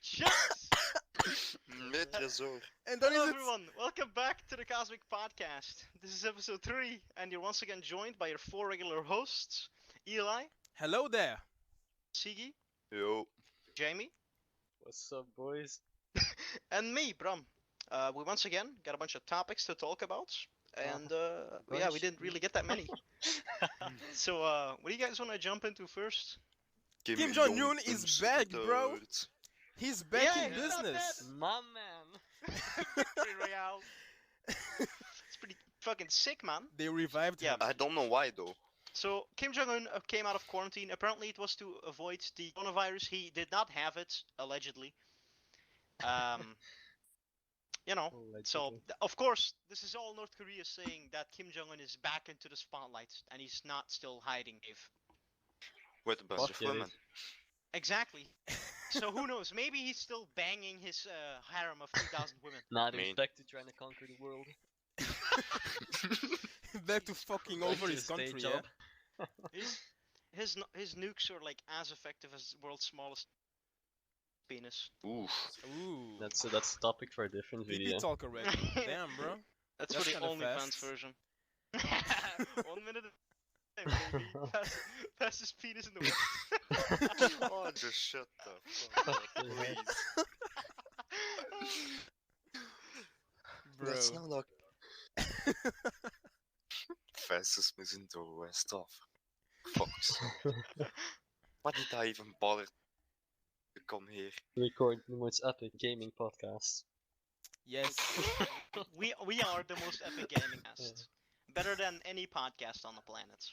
Jokes! Razer. En dan is Hello het... everyone, welcome back to the Cosmik podcast. This is episode 3, and you're once again joined by your 4 regular hosts, Elie, Hello there. Sigi, Yo. Jaimy, What's up, boys? and me, Bram. We once again got a bunch of topics to talk about, and yeah, we bunch? didn't really get that many. So, what do you guys want to jump into first? Kim Jong-un is back, bro. He's back Yeah, in he's not business. My man. Victory Royale. It's pretty fucking sick, man. They revived Yeah. him. I don't know why though. So Kim Jong-un came out of quarantine. Apparently, it was to avoid the coronavirus. He did not have it, allegedly. You know. So of course, this is all North Korea saying that Kim Jong-un is back into the spotlight and he's not still hiding. Dave. With a bunch Fuck of yeah, women. Exactly. So who knows? Maybe he's still banging his harem of 2,000 women. Not Main. back to trying to conquer the world. Back to fucking Back over to his his day country, job. yeah? His nukes are like as effective as world's smallest penis. Oof. Ooh. That's a topic for a different PP video. talk already. Damn, bro. That's That's for the kinda OnlyFans fast. version. 1 minute at a time, baby. Pass his penis in the wind. Oh, just shut the fuck up, please. Bro. That's not like... Fascism is in the West of. Fucks. Why did I even bother to come here? Record the most epic gaming podcast. Yes. we are the most epic gaming cast. Better than any podcast on the planet.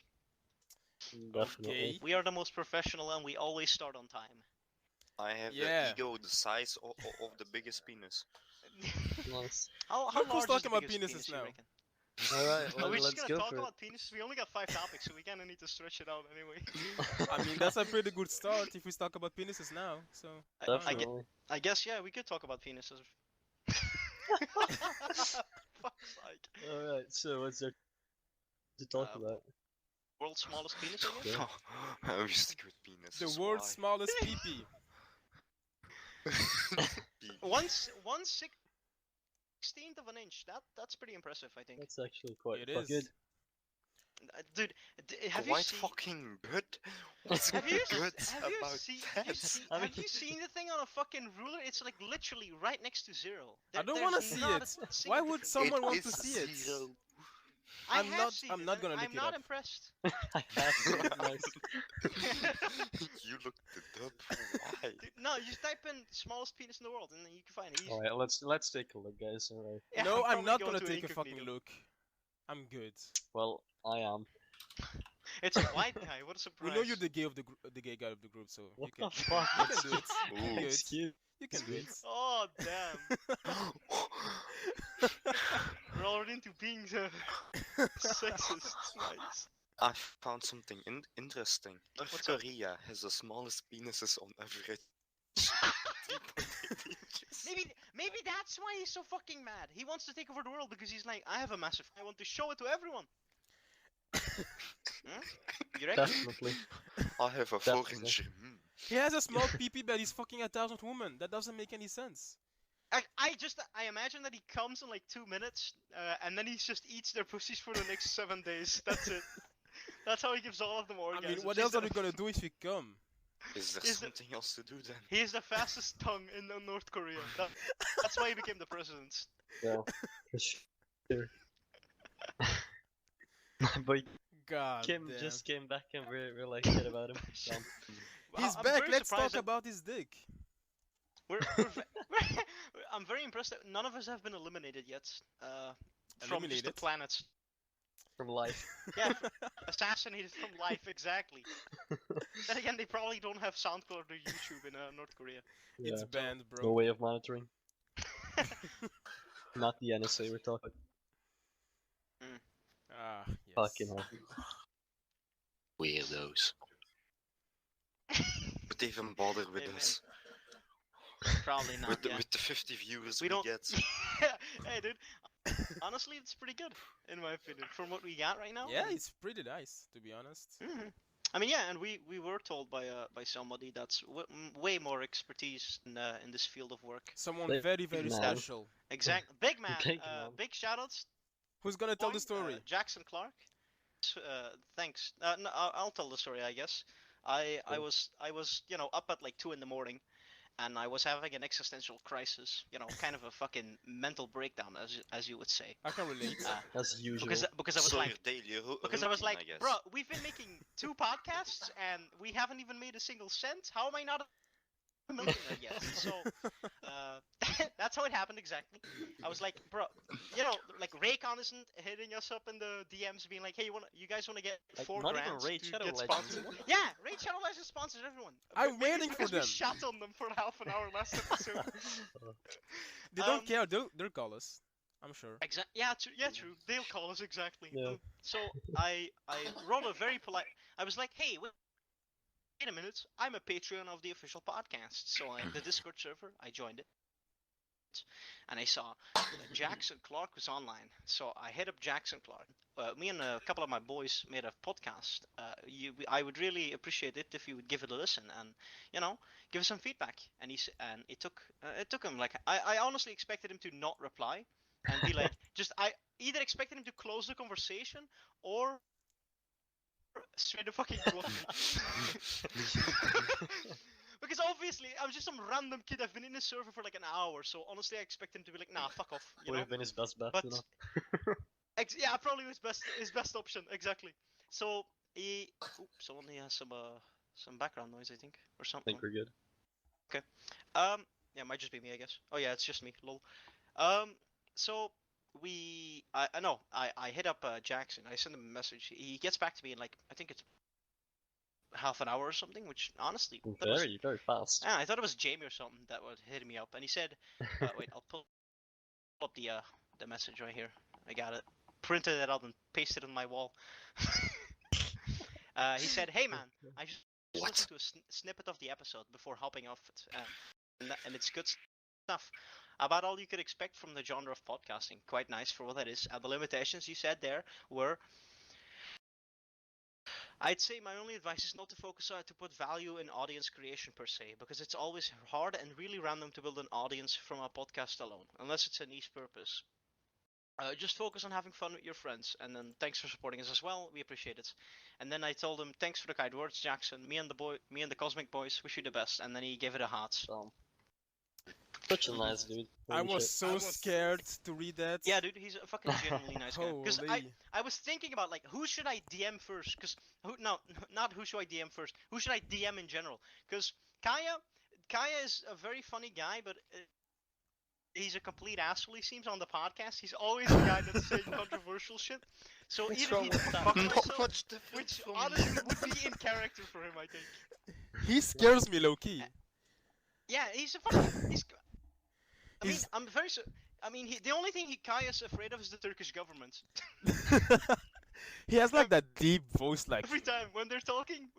Definitely. Okay. We are the most professional and we always start on time. I have Yeah. the ego the size of the biggest penis. Nice. How Look who's large is talking the about biggest penises penis, you now. reckon? Alright, Are we just let's gonna go talk for it. about penises? We only got 5 topics, so we kinda need to stretch it out anyway. I mean, that's a pretty good start if we talk about penises now, so... Definitely. I guess, yeah, we could talk about penises. Fuck's sake. Alright, so what's there to talk Um, about? World's smallest penis, I guess? Yeah. I wish the good penis. The world's smallest PP. One 1/16th of an inch. That's pretty impressive, I think. That's actually quite It quite is. good. Dude, have you Quite seen? fucking good. What's Have you, good have you about seen? that? I mean- Have you seen the thing on a fucking ruler? It's like literally right next to zero. I don't want to see it. Why would someone want to see it? Zero. I'm not gonna look I'm it not up. impressed. I have to. Nice. You looked it up. Why? Dude, no, you type in smallest penis in the world, and then you can find it. Easy. Alright, let's take a look, guys. Alright. Yeah, No, I'm probably not go gonna to take a incognito. fucking look. I'm good. Well, I am. It's a white guy. What a We surprise! know you're the gay of the gay guy of the group, so What you can the fuck? you can do it. Ooh. You can do it. Excuse. You can do it. Oh damn! We're already into being sexist. Nice. I found something interesting. North What's up? Korea has the smallest penises on average. 3.8 inches. Maybe that's why he's so fucking mad. He wants to take over the world because he's like, I have a massive. I want to show it to everyone. Hmm? You reckon? Definitely. I have a Definitely. 4-inch. He has a small PP, but he's fucking 1,000 women. That doesn't make any sense. I imagine that he comes in like 2 minutes, and then he just eats their pussies for the next 7 days. That's it. That's how he gives all of them orgasms. I mean, what He's else are the- we gonna do if we come? Is there Is it- something else to do then? He is the fastest tongue in North Korea. That's why he became the president. Yeah. For sure. But God Kim damn. just came back and we're like shit about him. He's I'm back. very Let's talk surprised that about his dick. I'm very impressed that none of us have been eliminated yet. From just the Eliminated? planets. From life. Yeah, assassinated from life, exactly. Then again, they probably don't have SoundCloud or YouTube in North Korea. It's Yeah. banned, No bro. way of monitoring. Not the NSA we're talking. Ah, yes. Fucking hell. Weirdos. Would they even bother with Hey, man. us? Probably not. With Yeah. the 50 viewers We we, don't- get? Hey, dude. Honestly, it's pretty good, in my opinion, from what we got right now. Yeah, it's pretty nice, to be honest. Mhm. I mean, yeah, and we were told by somebody that's way more expertise in this field of work. Someone Big very, very man. special. Exactly, big man. Big man. Big shoutouts. Who's gonna tell the Point, story? Jackson Clark. Thanks. No, I'll tell the story, I guess. I Cool. was up at like 2 in the morning, and I was having an existential crisis. Kind of a fucking mental breakdown, as you would say. I can relate. As usual. Because I was So like, your daily because I was routine, like, guess. bro, we've been making 2 podcasts and we haven't even made a single cent. How am I not a millionaire yet? So that's how it happened exactly. I was like, bro, like Raycon isn't hitting us up in the DMs, being like, hey, you guys want to get Like, 4 not grand even Raid to Shadow get Legends. sponsored? Yeah, Raid Shadow Legends sponsors everyone. I'm Maybe waiting for because we them. shat on them for half an hour last episode. They don't Um, care. They'll call us. I'm sure. Yeah, true. They'll call us exactly. Yeah. So I wrote a very polite. I was like, hey, wait a minute. I'm a Patreon of the official podcast. So the Discord server, I joined it, and I saw Jackson Clark was online. So I hit up Jackson Clark. Me and a couple of my boys made a podcast. I would really appreciate it if you would give it a listen and give us some feedback. And it took him like I honestly expected him to not reply and be like I either expected him to close the conversation or straight to fucking block me. Because obviously I'm just some random kid. I've been in the server for like an hour, so honestly I expect him to be like, nah, fuck off. Would have been his best bet, But you know? yeah, probably his best option exactly. So someone has some background noise, I think, or I something. think we're good. Yeah, it might just be me, I guess. Oh yeah, it's just me. Lol. So I hit up Jackson. I sent him a message. He gets back to me in like I think it's half an hour or something. Which honestly, Very fast. yeah, I thought it was Jaimy or something that was hitting me up. And he said, "Wait, I'll pull up the message right here. I got it. Printed it out and pasted it on my wall." He said, "Hey man, I just listened to a snippet of the episode before hopping off it, and it's good stuff. About all you could expect from the genre of podcasting. Quite nice for what that is. And the limitations you said there were, I'd say my only advice is not to focus on to put value in audience creation per se, because it's always hard and really random to build an audience from a podcast alone, unless it's a niche purpose. Just focus on having fun with your friends, and then thanks for supporting us as well. We appreciate it." And then I told him, "Thanks for the kind words, Jackson. Me and the Cosmik boys wish you the best." And then he gave it a heart. So, such a nice dude. I Holy was shit. so scared to read that. Yeah, dude, he's a fucking genuinely nice guy. Because Holy. I was thinking about like who should I DM first? Because not who should I DM first. Who should I DM in general? Because Kaya is a very funny guy, but he's a complete asshole. He seems on the podcast. He's always the guy that's saying controversial shit. So What's either wrong he with that? fuck Not myself, much different which from honestly me. would be in character for him, I think. He scares me low key. Yeah, he's a fucking. I mean, He's- I'm very. I mean, the only thing Kaya's afraid of is the Turkish government. He has like that deep voice, like. Every time when they're talking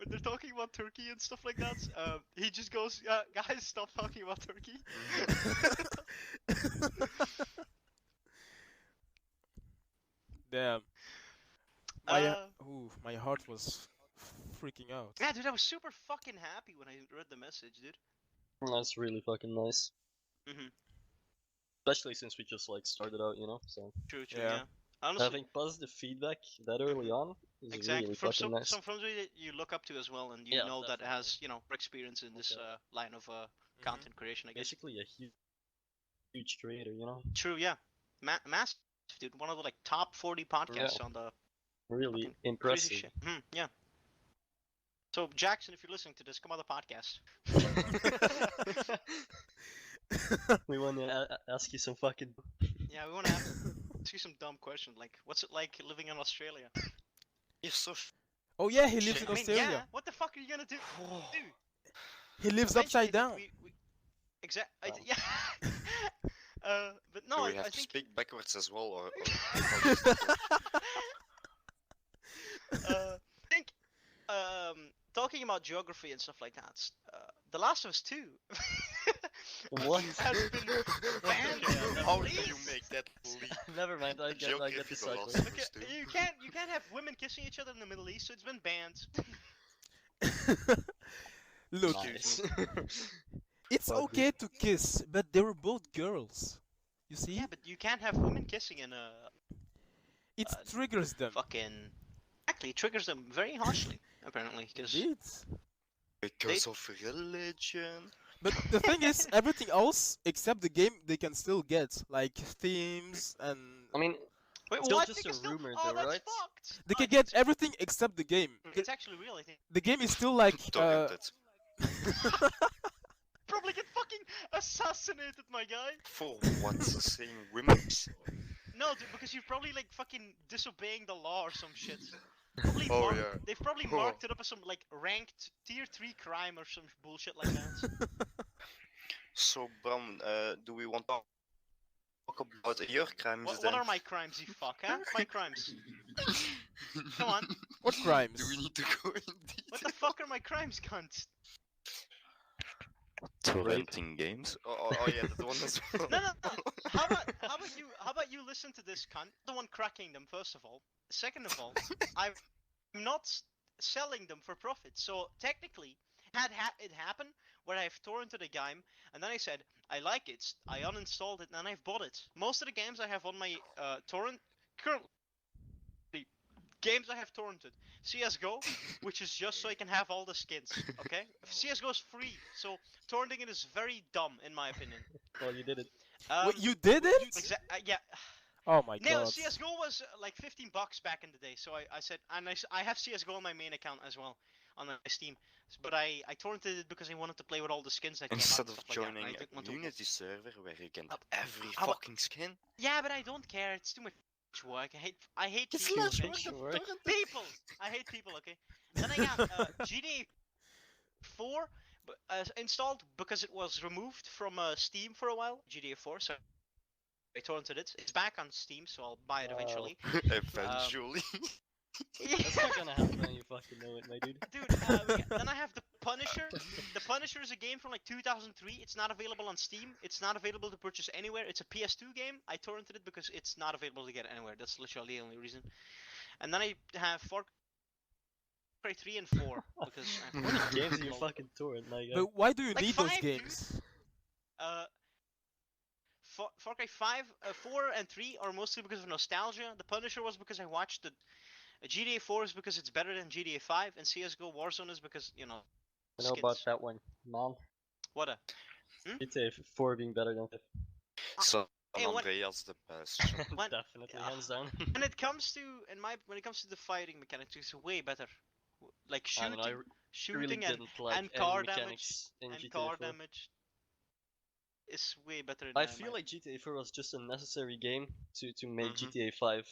about Turkey and stuff like that, he just goes, "Guys, stop talking about Turkey." Damn. My heart was freaking out. Yeah, dude, I was super fucking happy when I read the message, dude. That's really fucking nice. Mhm. Especially since we just like started out, you know. So True, Yeah. yeah. Honestly, having positive feedback that early on is exactly. really From fucking nice. some friends that you look up to as well, and you Yeah, know that has definitely. experience in this Okay. line of content creation, I guess. Basically a huge creator, you know. True, yeah. Massive, dude. One of the like top 40 podcasts on the Really fucking crazy impressive. shit. Yeah. So Jackson, if you're listening to this, come on the podcast. We want to ask you some fucking. Yeah, we want to ask you some dumb question, like what's it like living in Australia? You're so Oh yeah, he lives Shit. in I mean, Australia. yeah. What the fuck are you gonna do? He lives Eventually, upside down. Exactly. Oh. Yeah. But no, Do we I have to think speak backwards as well, or I think talking about geography and stuff like that. The Last of Us 2 What? has been banned. Yeah, how do Please. you make that leap? Never mind. I get the Geography, the cycle. Last of Us Okay, 2. you can't have women kissing each other in the Middle East, so it's been banned. Look, Nice. it's But okay to kiss, but they were both girls. You see? Yeah, but you can't have women kissing in a It uh, triggers them. fucking. Exactly, it triggers them very harshly, apparently, because Indeed. Because of religion. But the thing is, everything else except the game they can still get, like themes and I mean, wait, Still what? just They a can still... rumor Oh, though, that's right? fucked. they No, I can think get everything except the game. it's actually real. I think The game is still like Torrented. probably get fucking assassinated, my guy. For what? Saying women's? No, dude, because you're probably like fucking disobeying the law or some shit. Probably Oh, yeah. They've probably Oh. marked it up as some like ranked tier 3 crime or some bullshit like that. So, Bram, do we want to talk about your crimes What then? are my crimes, you fuck, huh? My crimes. Come on. what crimes? Do we need to go in What detail? the fuck are my crimes, cunt? Torrenting games? Oh, yeah, that one as well. No. How about you listen to this cunt? The one cracking them, first of all. Second of all, I'm not selling them for profit. So technically, had it happened where I've torrented a game and then I said I like it, I uninstalled it, and then I've bought it. Most of the games I have on my torrent currently. Games I have torrented. CSGO, which is just so I can have all the skins, okay? CSGO is free, so torrenting it is very dumb, in my opinion. well, you did it. Wait, you did it? Yeah. Oh my No, god. CSGO was like $15 back in the day, so I said, and I have CSGO on my main account as well, on my Steam. But I torrented it because I wanted to play with all the skins that came out. Instead and of stuff like that, and joining I didn't want a to- Unity server where you can How- have every how about- fucking skin. Yeah, but I don't care. It's too much work. I hate It's people. less okay? work than Sure. torrenting. People. I hate people. Okay. Then I got GTA 4 installed because it was removed from Steam for a while. GTA 4, so I torrented it. It's back on Steam, so I'll buy it Wow. eventually. Eventually. That's not gonna happen when you fucking know it, my dude. Dude, then I have The Punisher. The Punisher is a game from like 2003. It's not available on Steam. It's not available to purchase anywhere. It's a PS2 game. I torrented it because it's not available to get anywhere. That's literally the only reason. And then I have Far Cry 3 and 4 because I What are games you fucking torrent, my guy? But why do you Like need those 5, dude. games? Far Cry 5, 4 and 3 are mostly because of nostalgia. The Punisher was because I watched the GTA 4 is because it's better than GTA 5, and CS:GO Warzone is because, you know, I know about skins. that one, man. What a GTA 4 being better than 5. So, Hey, what- Andreas the best. When- Definitely, Yeah. hands down. when it comes to when it comes to the fighting mechanics, it's way better. Like I don't shooting, know, I really shooting and didn't like and any car mechanics in and GTA car 4. damage is way better. I than feel like GTA 4 was just a necessary game to make Mhm. GTA 5.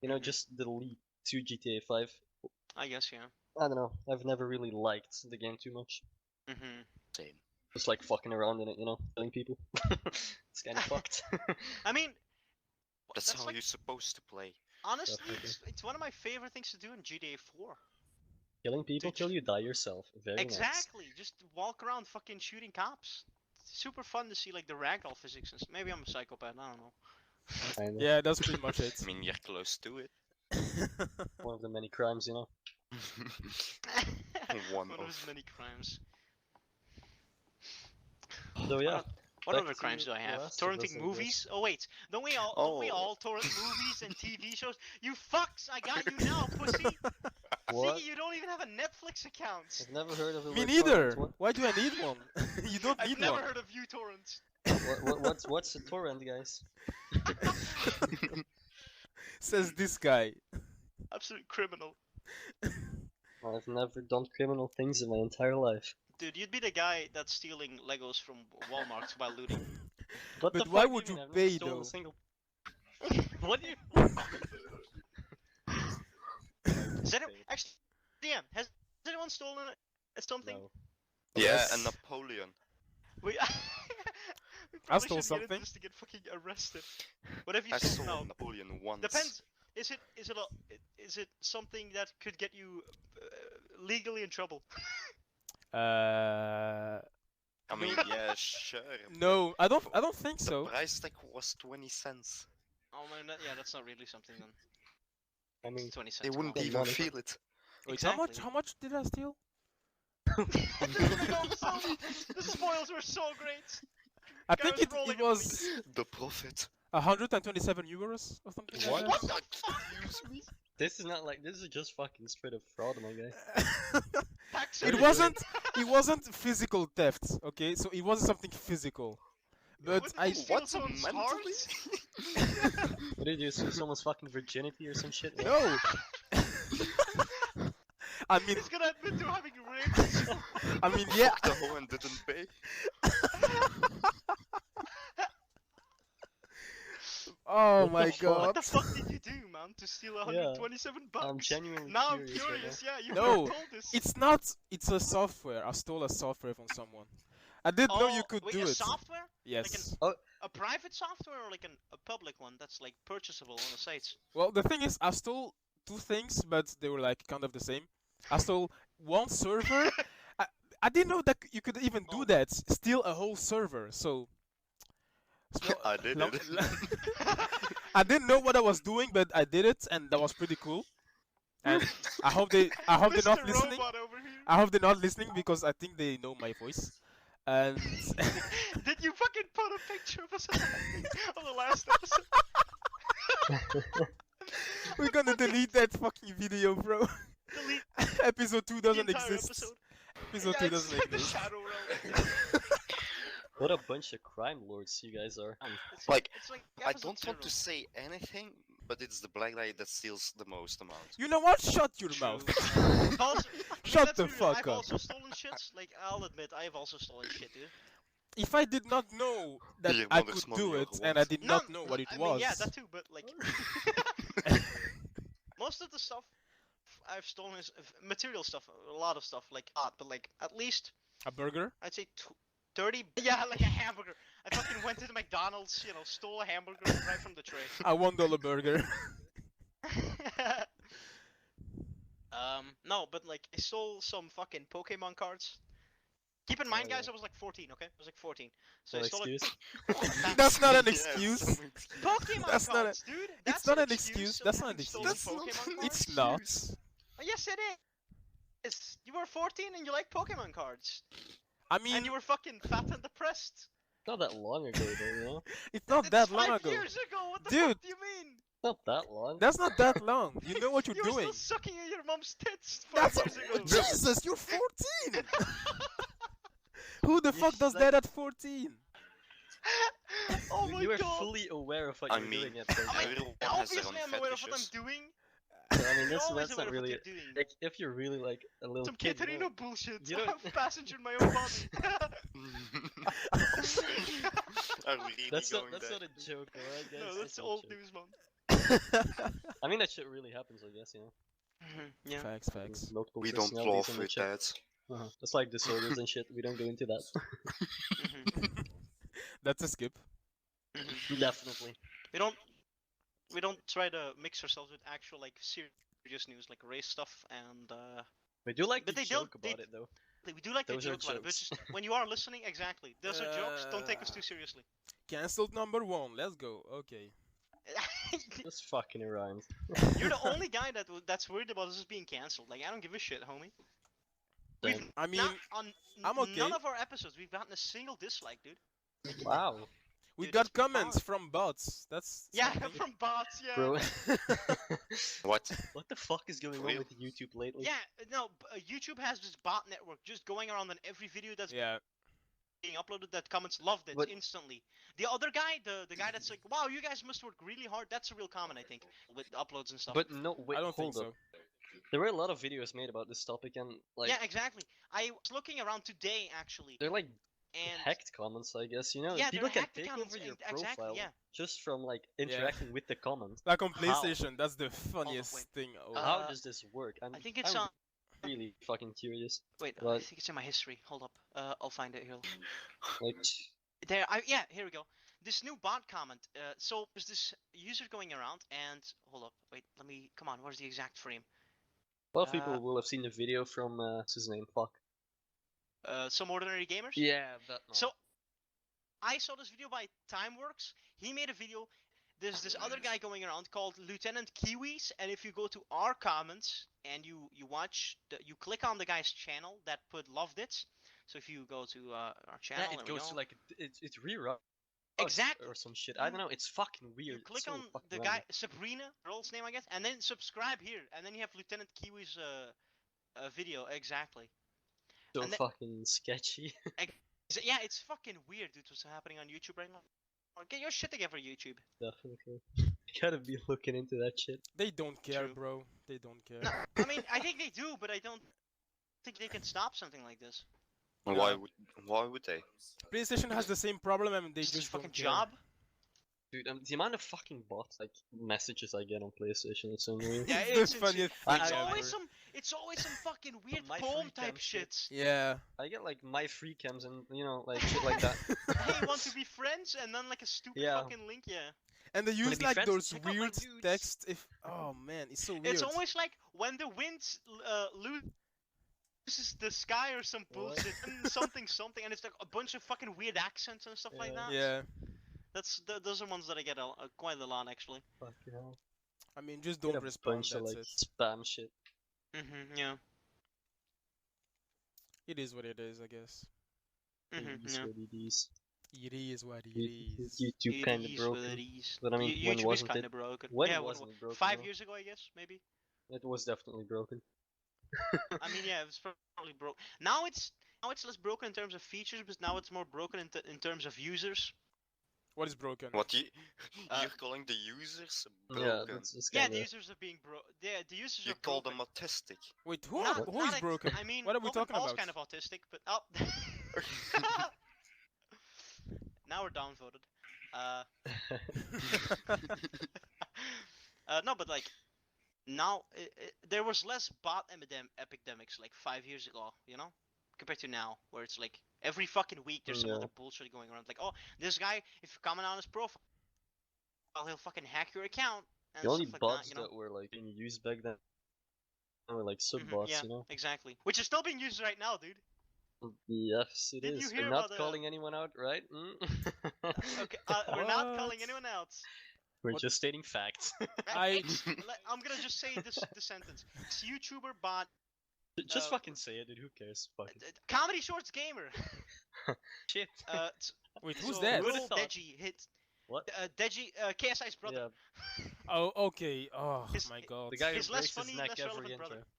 You know, Mhm. just the lead to GTA 5. I guess, yeah. I don't know, I've never really liked the game too much. hmm Same. Just like fucking around in it, you know, killing people. It's kinda fucked. I mean, That's how like, you're supposed to play. honestly, Definitely. it's one of my favorite things to do in GTA 4. Killing people Dude, till you die yourself. Very Exactly, just walk around fucking shooting cops. It's super fun to see like the ragdoll physics and maybe I'm a psychopath, I don't know. nice. Kinda. Yeah, that's pretty much it. I mean, you're close to it. One of the many crimes, you know. One of of. his many crimes. So yeah, What back other to crimes do I have? Last of Us, Torrenting I movies? Oh wait, don't we all torrent movies and TV shows? You fucks! I got you now, pussy! what? See, you don't even have a Netflix account. I've never heard of the Me word neither. torrent. Why do I need one? You don't I've need never one. heard of uTorrent. What's a torrent, guys? Says this guy. Absolute criminal. I've never done criminal things in my entire life. Dude, you'd be the guy that's stealing Legos from Walmart while looting. What But the why fuck would do you mean? I've pay, never stolen though? a single... What do you... Is anyone actually? DM, has anyone stolen something? No. Yeah, Yes. and Napoleon. We, we I probably stole shouldn't get into something. this to get fucking arrested. What have you I stolen? saw No. Napoleon once. Depends. Is it something that could get you legally in trouble? I mean, yeah, sure. No, I don't think The so. price tag was 20 cents. Oh man, yeah, that's not really something then. I mean, 20 They cents. wouldn't come on. even money. feel it. Wait, Exactly. how much did I steal? The spoils were so great. I Guy think was it rolling was The Prophet. 127 euros or something like What? that. What the fuck? This is not like this is just fucking straight up fraud, my guy. Tax It evasion. wasn't physical theft, okay? So it wasn't something physical. But What did I you steal What? someone's Mentally? heart? What did you steal someone's fucking virginity or some shit? What? no. I mean, He's gonna admit to having raped someone. I mean, yeah. Fuck the hoe and didn't pay. Oh What the my fuck? god. What the fuck did you do, man, to steal 127 bucks? I'm genuinely now I'm curious right curious. Yeah, you No, never told us. It's not. It's a software. I stole a software from someone. I didn't know you could wait, do a it. software? Yes. A private software or like a public one that's like purchasable on the sites? Well, the thing is, I stole two things, but they were like kind of the same. I stole one server. I didn't know that you could even do Oh. that. Steal a whole server. So. I did Long- it. I didn't know what I was doing, but I did it, and that was pretty cool. And I hope they're not Mr. listening. Robot over here. I hope they're not listening because I think they know my voice. And Did you fucking put a picture of us on the last episode? we're gonna delete that fucking video, bro. Delete Episode 2 the doesn't entire exist. episode. Episode Yeah, 2 it's doesn't like the exist. Shadow Realm. What a bunch of crime lords you guys are. It's Like, it's like I episode don't want to zero. say anything, but it's the black guy that steals the most amount. You know what? Shut your True. mouth. Also, Shut let's the be real, fuck I've up. also stolen shit. Like, I'll admit, I've also stolen shit, dude. If I did not know that Your I mother's could money do or it, what? and I did not know what it I was. mean, yeah, that too, but like... Most of the stuff I've stolen is material stuff, a lot of stuff, like, but like, at least, A burger? I'd say 30... Yeah, like a hamburger. I fucking went to the McDonald's, you know, stole a hamburger right from the tray. A $1 burger. No, but like, I stole some fucking Pokemon cards. Keep in mind, Oh, guys, yeah. I was like 14, okay? I was like 14. So No I stole excuse. That's not an Yeah, excuse. some excuse. Pokemon That's not a- cards, dude. It's That's not an an excuse. of That's not an having stolen excuse. Pokemon That's not an cards. It's not. Oh, yes, it is. You were 14 and you like Pokemon cards, I mean, and you were fucking fat and depressed. Not that long ago, though, you know? it's not It's that long 5 ago. years ago. What the Dude. fuck do you mean? Not that long. That's not that long. You know what you're You were doing. still sucking at your mom's tits 5 That's years ago. Jesus, you're 14. Who the fuck Yes, does like- that at 14? Oh my You were god. fully aware of what I you were mean, doing at first. I mean, everyone has their obviously own I'm aware of what I'm fetishes. doing. So, I mean, You're that's always not aware of what really. you're doing. Like, if you're really like a little Some kid, you Katarina know, bullshit. you don't- I'm passenger in my own body. Are we really that's going not there? a joke, alright, guys? No, that's not a old joke. news, man. I mean, that shit really happens, I guess, you know. Yeah. Facts, facts. Multiple We don't personalities laugh and with shit. that. That's like disorders and shit. We don't go into that. Mhm. That's a skip. Mhm. Definitely. We don't try to mix ourselves with actual like serious news like race stuff, and We do like But to they don't- joke about it, though. we do like to Those are joke about it. But jokes. just when you are listening, exactly, those are jokes. Don't take us too seriously. Cancelled number 1. Let's go. Okay. Just fucking around. You're the only guy that's worried about us being cancelled. Like I don't give a shit, homie. Damn. We've I mean, not, on I'm none okay. of our episodes we've gotten a single dislike, dude. Wow. we Dude, got that's comments hard. from bots. That's Yeah, something. from bots. Yeah. Bro. What? What the fuck is going on Real? with YouTube lately? Yeah, no, YouTube has this bot network just going around on every video that's Yeah. being uploaded that comments loved it But- instantly. The other guy, the guy that's like, wow, you guys must work really hard, that's a real comment, I think, with uploads and stuff. But no, wait, I don't hold think up. so. There were a lot of videos made about this topic, and like, yeah, exactly. I was looking around today, actually, they're like and hacked comments, I guess. You know, yeah, people they're can hacked take accounts, over your exactly, profile yeah. just from like interacting with the comments. Like on PlayStation, that's the funniest wait. thing. Oh. Uh, How does this work? I think it's I'm on. really fucking curious. Wait, I What? think it's in my history. Hold up, I'll find it here. Like, There, yeah, here we go. This new bot comment. So there's this user going around, and hold up, wait, let me. Come on, where's the exact frame? a lot of people Uh, will have seen the video from what's his name? Fuck. Some ordinary gamers. Yeah, that. So, I saw this video by Timeworks. He made a video. there's this other guy going around called Lieutenant Kiwis, and if you go to our comments and you you click on the guy's channel that put loved it. So if you go to our channel, Yeah, it goes to like it's reroute exactly or some shit. I don't know. It's fucking weird. You click it's so on fucking the random. guy Sabrina, girl's name I guess, and then subscribe here, and then you have Lieutenant Kiwi's video exactly. So and then- fucking sketchy. Yeah, it's fucking weird, dude. What's happening on YouTube right now? Get your shit together, YouTube. Definitely. You gotta be looking into that shit. They don't care, True. bro. They don't care. No, I mean I think they do, but I don't think they can stop something like this. Why would they? PlayStation has the same problem, and they It's just just fucking don't care. job. Dude, the amount of fucking bots, like, messages I get on PlayStation, it's annoying. Yeah, the it's funniest I- thing It's I- ever. always some fucking weird My poem free type cam shit. shit. Yeah. I get, like, my free cams and, you know, like, shit like that. Hey, want to be friends? And then like a stupid Yeah. fucking link, yeah. And they Wanna use be like friends? those Check out my weird dudes. text. If oh man, it's so weird. It's almost like when the wind loses the sky or some What? bullshit, and something, and it's like a bunch of fucking weird accents and stuff like Yeah. that. Yeah. Those are ones that I get quite a lot actually. Fucking hell. I mean, just Get don't a respond. bunch That's of, like, it. spam shit. Yeah. It is what it is, I guess. It is Yeah. what it is. It is what it is. YouTube It kinda is broken. what it is. But I mean, when YouTube is wasn't kinda it? broken. When yeah, wasn't it broken, 5 though? years ago, I guess, maybe. It was definitely broken. I mean, yeah, it was probably broke. Now it's less broken in terms of features, but now it's more broken in terms of users. What is broken? What you Uh, you're calling the users Yeah, broken? that's Yeah, kinda... the users are being Yeah, the users You are call broken. them autistic. Wait, who Not- who is not broken? I mean, What are we Logan talking Paul's about? kind of autistic, but oh. Now we're downvoted. No, but like now there was less bot epidemics like 5 years ago, you know, compared to now, where it's like every fucking week there's some Yeah. other bullshit going around. Like, oh, this guy, if you comment on his profile, he'll fucking hack your account. And The only stuff like bots that, you know? that were like being used back then were like sub Mhm, bots, yeah, you know? exactly. Which is still being used right now, dude. Yes, it Didn't you is. hear We're not about the- calling anyone out, right? Mm? Okay, we're not calling What? anyone else. We're What? just stating facts. I'm gonna just say this sentence. This YouTuber bot, Just Uh, fucking say it, dude. Who cares? Fuck it. Comedy Shorts Gamer. Shit. Wait, who's so that? Who would've Will thought? Deji hit What? Deji KSI's brother. Yeah, Oh, okay. Oh His- my god. the guy who His less breaks his funny, neck less every relevant brother. intro.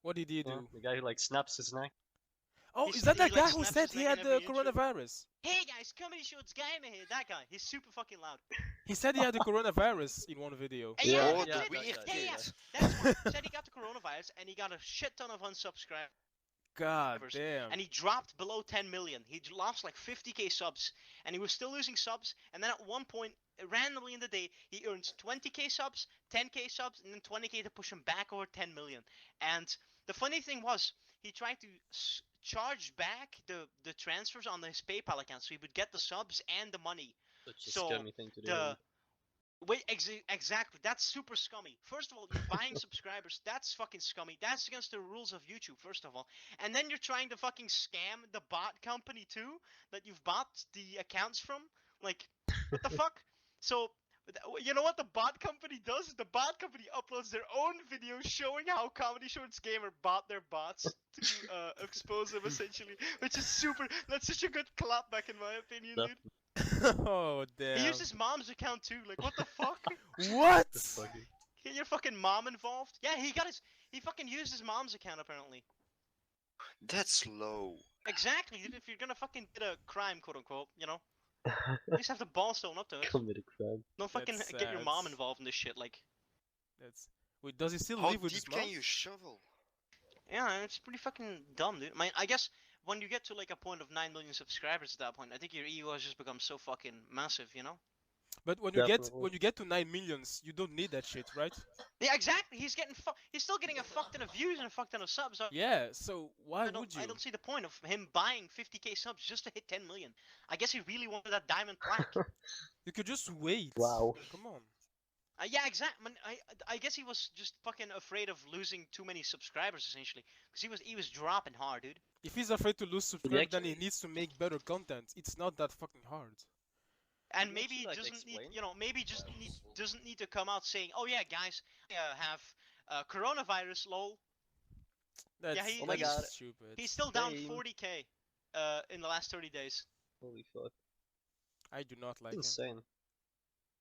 What did he do? Yeah, the guy who like snaps his neck. Oh, He's- is that he, that like, guy who snaps said his he neck had in the every intro. coronavirus? Hey guys, Comedy Shorts Gamer here. That guy. He's super fucking loud. He said he had the coronavirus in one video. Hey, Yeah, Oh, he the did. weird Yeah, yeah. kid. That's what he said. He got the coronavirus and he got a shit ton of unsubscribers. God damn. And he dropped below 10 million. He lost like 50k subs, and he was still losing subs. And then at one point, randomly in the day, he earns 20k subs, 10k subs, and then 20k to push him back over 10 million. And the funny thing was, he tried to charge back the transfers on his PayPal account, so he would get the subs and the money. Such a So, scummy thing to do. The Wait, exactly. That's super scummy. First of all, you're buying subscribers. That's fucking scummy. That's against the rules of YouTube, first of all. And then you're trying to fucking scam the bot company too, that you've bought the accounts from. Like, what the fuck? So, you know what the bot company does? The bot company uploads their own videos showing how Comedy Shorts Gamer bought their bots to expose them, essentially. Which is super. That's such a good clapback, in my opinion, dude. Oh damn. He used his mom's account too. Like, what the fuck? What? The fucking... Get your fucking mom involved? Yeah, he fucking used his mom's account apparently. That's low. Exactly, dude, if you're gonna fucking get a crime, quote unquote, you know, at least have the balls to own up to it. Commit a crime. Don't fucking That's get your mom sad. involved in this shit, like. That's. Wait, does he still How live with his deep mom? can you shovel? Yeah, it's pretty fucking dumb, dude. I guess when you get to like a point of 9 million subscribers at that point, I think your ego has just become so fucking massive, you know? But when Definitely. you get to 9 millions, you don't need that shit, right? Yeah, exactly. He's still getting a fuck ton of views and a fuck ton of subs. Yeah. So why would you? I don't see the point of him buying 50k subs just to hit 10 million. I guess he really wanted that diamond plaque. You could just wait. Wow. Come on. Yeah, exactly. I guess he was just fucking afraid of losing too many subscribers, essentially, because he was dropping hard, dude. If he's afraid to lose subscribers, then he actually- needs to make better content. It's not that fucking hard. And Didn't maybe you, he like, doesn't need, explain? you know, maybe doesn't need to come out saying, "Oh yeah, guys, I have coronavirus, lol." Yeah, That's Oh my God. stupid. he's still down Same. 40k in the last 30 days. Holy fuck. I do not like him. Insane.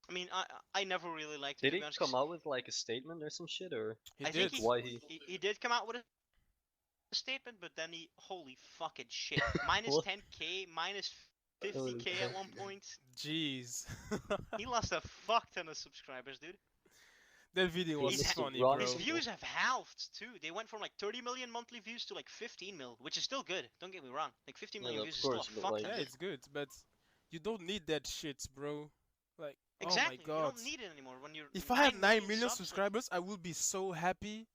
I mean, I never really liked him, Did to he be honest. come out with like a statement or some shit, or He I did. think why he? he did come out with a statement, but then holy fucking shit, minus What? 10k, minus Holy 50k at fuck. one point. Jeez. He lost a fuck ton of subscribers, dude. That video was He's funny, run bro. His views have halved too. They went from like 30 million monthly views to like 15 mil, which is still good. Don't get me wrong. Like 15 million of views is still a course, but, fuck like- ton. Yeah, it's good, but you don't need that shit, bro. Like, Exactly. oh my god. You don't need it anymore when you're. If I had 9 million subs, like- subscribers, I would be so happy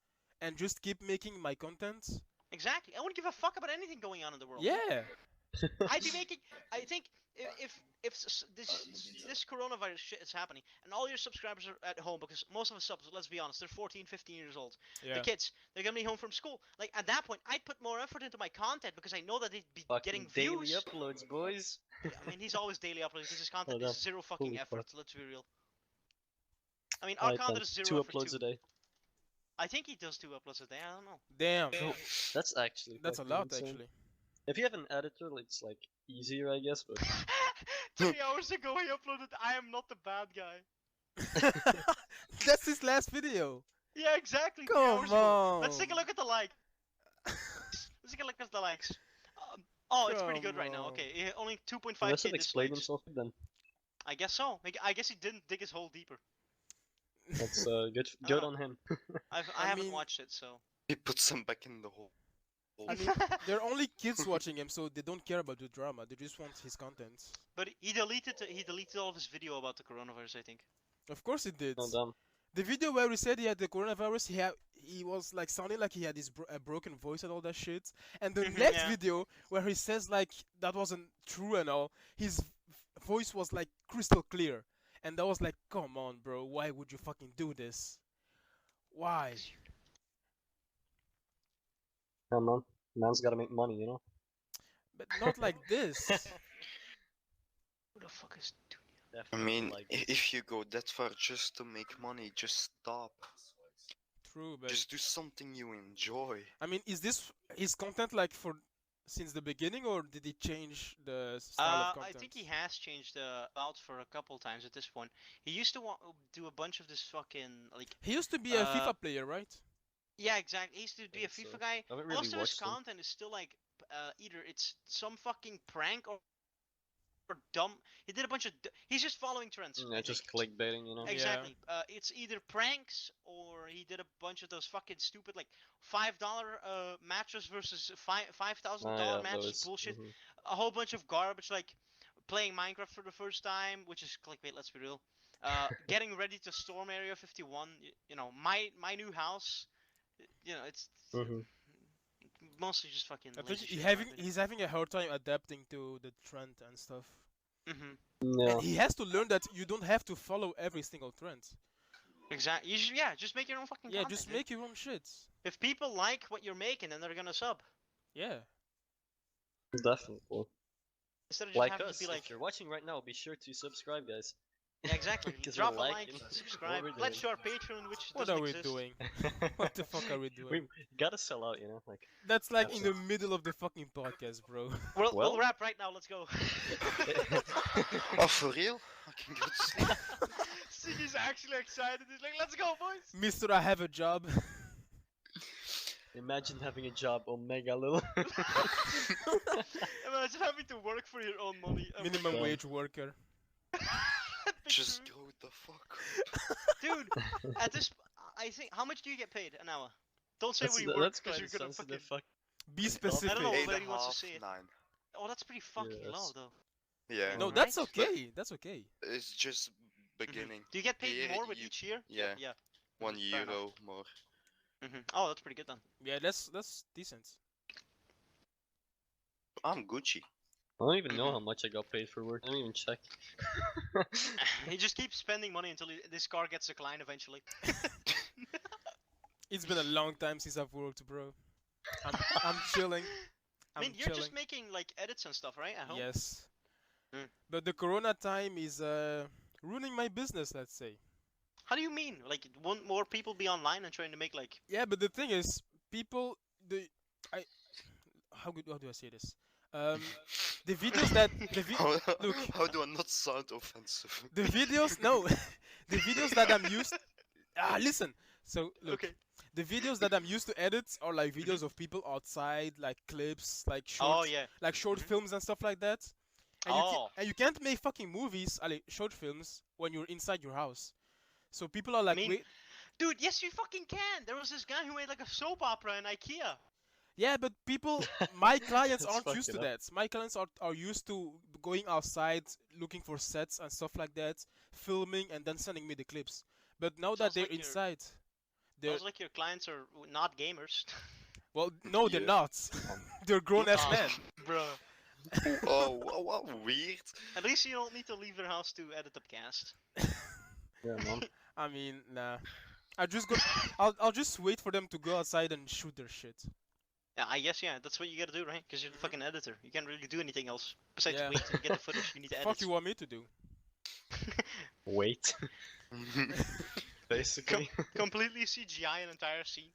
and just keep making my content. Exactly. I wouldn't give a fuck about anything going on in the world. Yeah. I'd be making. I think if this coronavirus shit is happening and all your subscribers are at home, because most of the subs, let's be honest, they're 14, 15 years old. Yeah. The kids, they're gonna be home from school. Like at that point, I'd put more effort into my content because I know that they'd be getting Fucking daily views. uploads, boys. Yeah, I mean, he's always daily uploading because his content Oh, is zero fucking holy effort. fuck. Let's be real. I mean, our Alright, content then. is zero 2 effort uploads too. a day. I think he does 2 uploads a day. I don't know. Damn. That's actually. That's a fucking lot, insane. actually. If you have an editor, it's like easier, I guess. But 3 hours ago, he uploaded. I am not the bad guy. That's his last video. Yeah, exactly. 3 Come hours ago. Let's take a on. look at the likes. Let's take a look at the likes. Oh, it's pretty good Come right now. on. Okay, only 2.5k he must have explained dislikes. himself then. I guess so. I guess he didn't dig his hole deeper. That's good. I Good don't on him. I I haven't mean- watched it, so. He puts them back in the hole. I mean, there are only kids watching him, so they don't care about the drama. They just want his content. But he deleted all of his video about the coronavirus, I think. Of course he did. Oh damn. The video where he said he had the coronavirus, he was like sounding like he had his a broken voice and all that shit. And the Mhm, next yeah. video where he says like that wasn't true and all, his voice was like crystal clear. And that was like, come on, bro, why would you fucking do this? Why? Yeah, man. Man's gotta make money, you know. But not like this. Who the fuck is doing I Definitely mean, like if you go that far just to make money, just stop. True, but Just do something you enjoy. I mean, is this his content like for since the beginning, or did he change the style of I content? think he has changed out for a couple times at this point. He used to do a bunch of this fucking like. He used to be a FIFA player, right? Yeah, exactly. He used to be a think FIFA so. guy. I haven't really Most of his watched him. content is still like either it's some fucking prank or dumb. He did a bunch of. He's just following trends. I Yeah, just think. clickbaiting, you know. Exactly. It's either pranks or he did a bunch of those fucking stupid like $5 matches versus $5,000 matches those. bullshit. Mhm. A whole bunch of garbage like playing Minecraft for the first time, which is clickbait. Let's be real. Getting ready to storm Area 51. You know, my new house. You know, it's Mhm. mostly just fucking. I think lazy shit, in my opinion. he's having a hard time adapting to the trend and stuff. Mhm. Yeah. And he has to learn that you don't have to follow every single trend. Exactly. Just make your own fucking. Yeah, content, just dude. make your own shit. If people like what you're making, then they're gonna sub. Yeah. Definitely. Instead of just Like having us. to be like, If you're watching right now, be sure to subscribe, guys. yeah, exactly. 'Cause Drop we're a like, liking what subscribe, we're pledge to doing. our Patreon, which What doesn't are we exist. doing? What the fuck are we doing? We gotta sell out, you know. Like. That's like in the middle of the fucking podcast, bro. We'll Well- wrap right now. Let's go. Oh, for real? I can go to sleep. See, he's actually excited. He's like, "Let's go, boys." Mister, I have a job. Imagine having a job on Mega Lil. Imagine having to work for your own money. Oh my Minimum God. wage worker. God. Just go the fuck up. Dude, at this, I think, how much do you get paid an hour? Don't say That's, where you work that's because quite you're gonna sensitive. fucking. Fuck. Be specific. I don't know. Eight Nobody and a wants to half, say it. 9. Oh, that's pretty fucking Yes. low, though. Yeah, No, Alright. that's okay. That's okay. it's just beginning. Do you get paid Yeah, more with you- each year? yeah. Yeah. 1 Fair enough. euro more. Oh, that's pretty good then. Yeah, that's decent. I'm Gucci. I don't even know Mhm. how much I got paid for work. I don't even check. He just keeps spending money until this car gets declined eventually. It's been a long time since I've worked, bro. I'm chilling. I mean, I'm you're chilling. just making like edits and stuff, right? At home. Yes. But the Corona time is ruining my business, let's say. How do you mean? Like, won't more people be online and trying to make like? Yeah, but the thing is, people, I, how do I say this? The videos that look, How do I not sound offensive? the videos, no, the videos that I'm used. Listen. So look, Okay. the videos that I'm used to edit are like videos of people outside, like clips, like Oh yeah. short Mhm. films and stuff like that. And you can't make fucking movies, short films, when you're inside your house. So people are like, mean- wait, Dude, yes, you fucking can. There was this guy who made like a soap opera in IKEA. yeah, but people, my clients That's aren't used to fucking that. My clients are used to going outside, looking for sets and stuff like that, filming and then sending me the clips. But now that Sounds they're like your- inside, they're Sounds like your clients are not gamers. well, no, they're Yeah. not. They're grown ass Ah, men. Bro. Oh, what weird. At least you don't need to leave their house to edit the cast. Yeah, man. I mean, nah. I'll just wait for them to go outside and shoot their shit. Yeah, I guess yeah, that's what you gotta do, right? Because you're the fucking editor. You can't really do anything else besides Yeah. wait and get the footage. You need to edit. Fuck you want me to do? Wait, basically. Completely CGI an entire scene.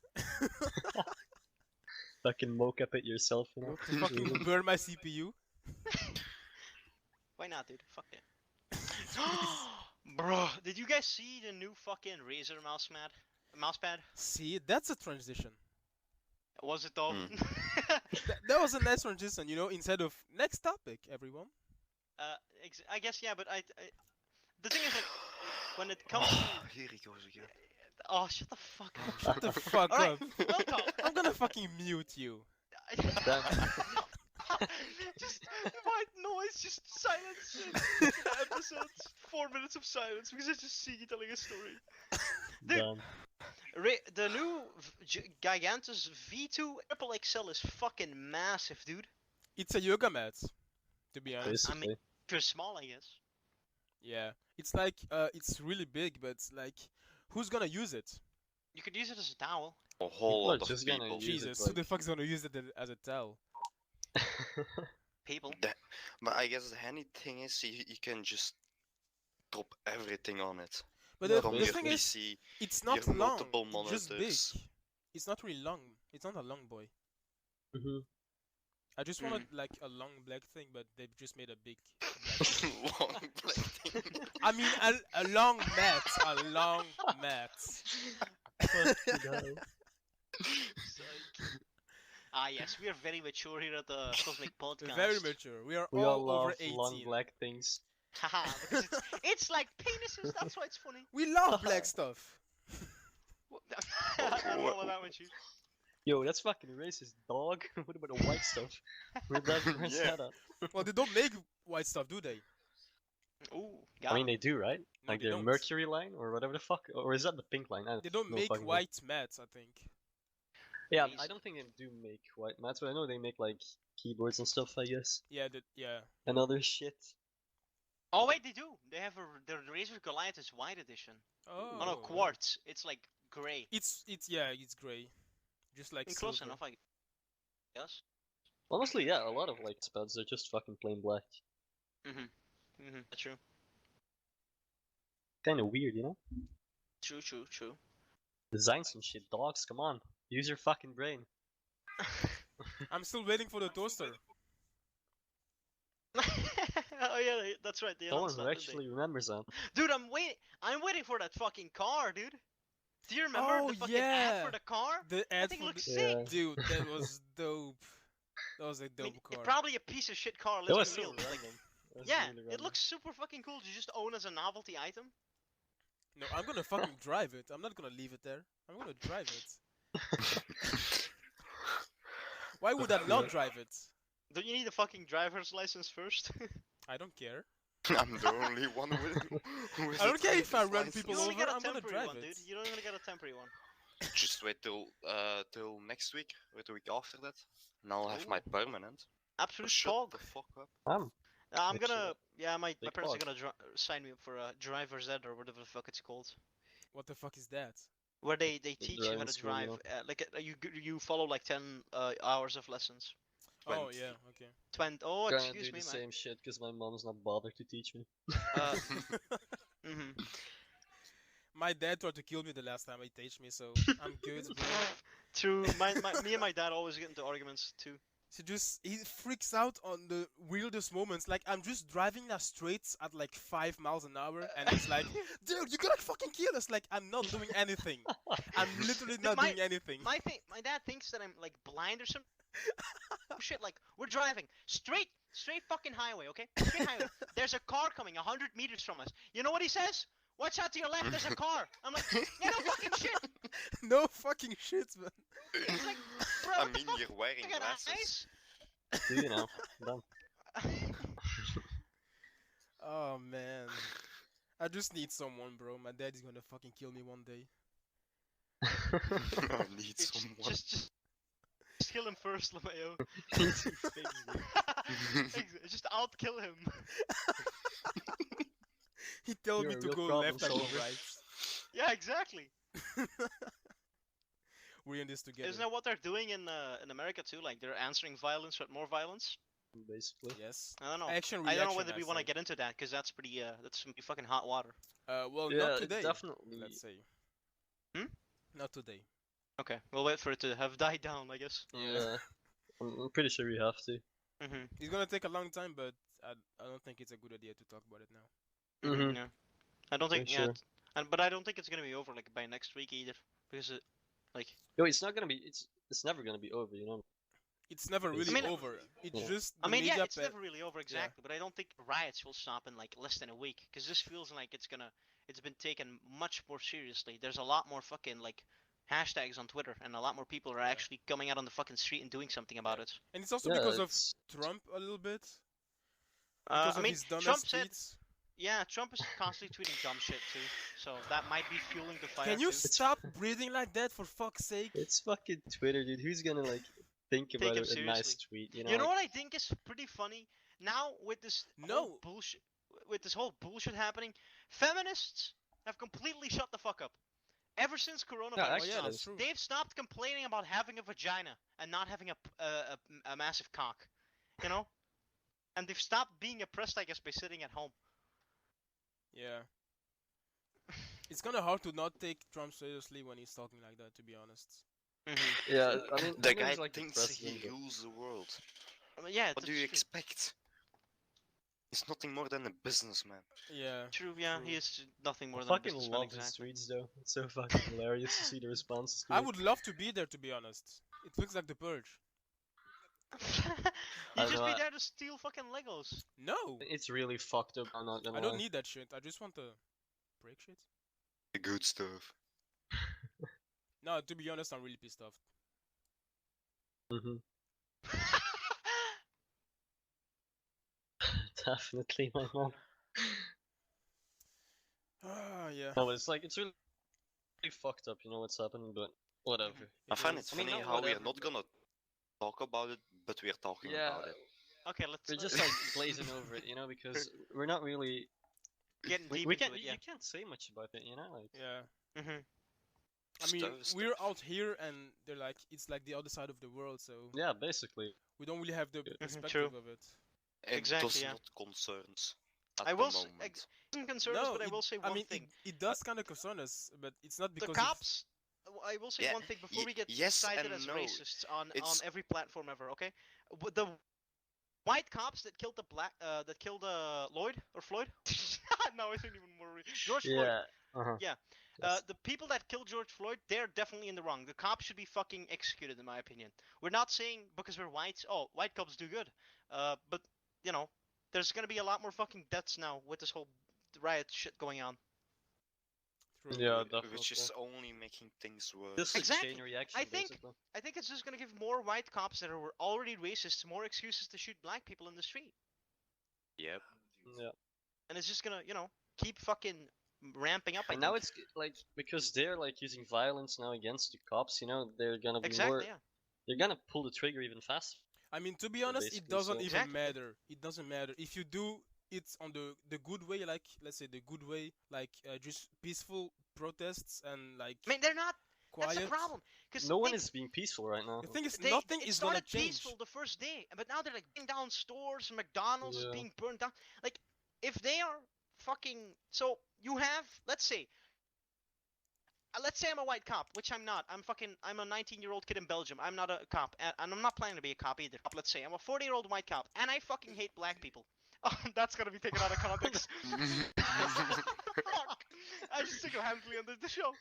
Fucking mocap it yourself, you know? To fucking burn my CPU? Why not, dude? Fuck it. Bro, did you guys see the new fucking Razer mousepad? See, that's a transition. Was it though? That was a nice transition, you know, instead of next topic, everyone. I guess yeah, but the thing is like when it comes Here he goes again. oh shut the fuck up. Shut the fuck Alright, up. welcome. I'm gonna fucking mute you. Just white noise, just silence in the episode. 4 minutes of silence because I just see you telling a story. Dude, Done. The new Gigantus V2 Triple XL is fucking massive, dude. It's a yoga mat, to be honest. Basically. If you're small, I guess. Yeah. It's like, it's really big, but like, who's gonna use it? You could use it as a towel. A whole People lot are of just gonna people. use it Jesus, who the like- fuck's gonna use it as a towel? People. But I guess the handy thing is you can just drop everything on it. But the From the your thing is, PC, it's not your long, multiple it's just big. monitors. It's not really long. It's not a long boy. Mhm. I just wanted like a long black thing, but they've just made a big. Long black thing. I mean, a long mat, a long mat. Fucking hell. Ah yes, we are very mature here at the Cosmic Podcast. Very mature. We are We all all over love 18. long black things. Haha, because it's like penises. That's why it's funny. We love black stuff. I don't know about that one, Chief. Yo, that's fucking racist, dog. What about the white stuff? Where's Yeah. that at? Well, they don't make white stuff, do they? Ooh, I mean, they do, right? No, Like they the don't. Mercury line or whatever the fuck, or is that the pink line? They don't no make fucking clue. white mats, I think. Yeah, Please. I don't think they do make white mats, but I know they make like keyboards and stuff. I guess Yeah, yeah. and other shit. Oh wait, they do. They have the Razer Goliath is white edition. Oh. Oh no, quartz. It's like gray. It's gray, just like Close silver. enough, I guess. Honestly, yeah, a lot of like spads are just fucking plain black. That's true. Kind of weird, you know? True. Design some shit, dogs. Come on, use your fucking brain. I'm still waiting for the toaster. Oh yeah, that's right. They Someone announced who that, actually remembers that. dude, I'm waiting for that fucking car, dude. Do you remember Oh, the fucking ad yeah. for the car? The That ad thing for looks the... sick. Yeah. Dude, that was dope. That was a I mean, dope car. probably a piece of shit car. That Let's was be so real. Like, random. That was yeah, really it random. looks super fucking cool to just own as a novelty item. No, I'm gonna fucking drive it. I'm not gonna leave it there. I'm gonna drive it. Why would I not drive it? Don't you need a fucking driver's license first? I don't care. I'm the only one with I don't care if I run driver's people you license. only get over, a I'm gonna temporary drive one, it. dude. You don't even get a temporary one. Just wait till next week or the week after that, and I'll have my permanent. Absolute Shut fog. the fuck up. I'm Actually, gonna, yeah, my big parents are fog. gonna sign me up for a driver's ed or whatever the fuck it's called, What the fuck is that? where they teach you how driving to school, drive. yeah. You follow like 10 hours of lessons. Oh 20. yeah, okay. 20. Oh, Gonna excuse do me, the man. same shit because my mom's not bothered to teach me. Mhm. My dad tried to kill me the last time he taught me, so I'm good, bro. True. Me and my dad always get into arguments too. He freaks out on the weirdest moments. Like I'm just driving down streets at like 5 miles an hour, and he's like, "Dude, you're gonna fucking kill us!" Like I'm not doing anything. I'm literally not my- doing anything. My dad thinks that I'm like blind or some shit. Like we're driving straight fucking highway, okay? Straight highway. There's a car coming 100 meters from us. You know what he says? Watch out to your left. There's a car. I'm like, yeah, no fucking shit. No fucking shit, man. He's like, bro, I what the mean, fuck? you're wearing I got glasses. eyes. Do you know? Done. Oh man, I just need someone, bro. My dad is gonna fucking kill me one day. I need It's someone. just kill him first, Lameo. Just out kill him. He told You're me a to real go problem left, I go solver. right. Yeah, exactly. We're in this together. Isn't that what they're doing in America too? Like they're answering violence with more violence. Basically. Yes. I don't know. Action I don't know reaction, whether we want to say. get into that because that's pretty that's some fucking hot water. Well, Yeah, not it's today. definitely. Let's say. Hmm? Not today. Okay, we'll wait for it to have died down, I guess. Yeah. I'm pretty sure we have to. Mhm. It's gonna take a long time, but I don't think it's a good idea to talk about it now. Mhm. Yeah. I don't think. For Yeah. sure. But I don't think it's gonna be over like by next week either, because it, like. Yo, it's not gonna be. It's never gonna be over. You know. It's never I really mean, over. It's yeah. just I the mean, yeah, media it's never really over exactly, but I don't think riots will stop in like less than a week, because this feels like it's been taken much more seriously. There's a lot more fucking like hashtags on Twitter, and a lot more people are actually coming out on the fucking street and doing something about it. And it's also Yeah, because of it's Trump a little bit. Because I of mean, his dumbass Trump said, tweets. yeah, Trump is constantly tweeting dumb shit too, so that might be fueling the fire. Can you too. stop breathing like that for fuck's sake? it's fucking Twitter, dude. Who's gonna like think Take about him a nice seriously. tweet? You know. You know like, what I think is pretty funny now with this whole bullshit, happening? Feminists have completely shut the fuck up. Ever since coronavirus, actually, yeah, that's that's true. they've stopped complaining about having a vagina and not having a massive cock, you know? And they've stopped being oppressed, I guess, by sitting at home. Yeah. It's kind of hard to not take Trump seriously when he's talking like that, to be honest. Yeah, I mean, The everyone's guy like the thinks he president, but- rules the world. I mean, yeah, What do you expect? He's nothing more than a businessman. Yeah. True, yeah, True. he is nothing more I than a fucking businessman, love his exactly. tweets though. It's so fucking hilarious to see the responses. To I it. would love to be there, to be honest. It looks like the Purge. You don't just know, be I- there to steal fucking Legos. No! It's really fucked up. I'm not gonna I don't lie. need that shit. I just want to break shit. The good stuff. No, to be honest, I'm really pissed off. Mhm. Definitely, my mom. Ah, yeah. No, but it's like it's really fucked up. You know what's happening, but whatever. I find is. it I mean, funny not how we're whatever, not but- gonna talk about it, but we're talking Yeah, about it. Okay, let's we're just like glazing over it, you know, because we're not really. getting We, deep we into can't. it, yeah. You can't say much about it, you know. Like. Yeah. Mm-hmm. I mean, Stuff. we're out here and they're like, it's like the other side of the world, so Yeah, basically. we don't really have the Mhm, perspective true. of it. It Exactly, does yeah. not concerns at I the will s- moment. Some concerns, No, but I will say I one mean, thing. it does kind of concern us, but it's not The because cops. I will say Yeah, one thing before we get yes cited and as no. racists on It's- every platform ever. Okay, the white cops that killed Lloyd or Floyd. No, it's even more. George Floyd. Yeah. Uh-huh. Yeah. Yes. The people that killed George Floyd, they're definitely in the wrong. The cops should be fucking executed, in my opinion. We're not saying because we're white, oh, white cops do good. But you know, there's gonna be a lot more fucking deaths now with this whole riot shit going on. True. Yeah, Which definitely. is only making things worse. Just a Exactly. chain reaction, I think- basically. I think it's just gonna give more white cops that are already racist more excuses to shoot black people in the street, Yep. Yeah. and it's just gonna, keep fucking ramping up. I And now think. it's like because they're like using violence now against the cops, you know, they're gonna be exactly, more. yeah. They're gonna pull the trigger even faster. I mean, to be honest, it basically, doesn't so- even Exactly. matter. It doesn't matter if you do it on the good way, like let's say the good way, like just peaceful protests and like I mean, they're not quiet. That's the problem. Because No one is being peaceful right now. The thing is, nothing is gonna started change. peaceful the first day, but now they're like burning down stores, McDonald's is Yeah. being burned down. Like, if they are fucking, so you have, let's say I'm a white cop, which I'm not. I'm a 19-year-old kid in Belgium. I'm not a cop, and I'm not planning to be a cop either. Let's say I'm a 40-year-old white cop, and I fucking hate black people. Oh, that's gonna be taken out of context. Fuck! I just single-handedly ended the show.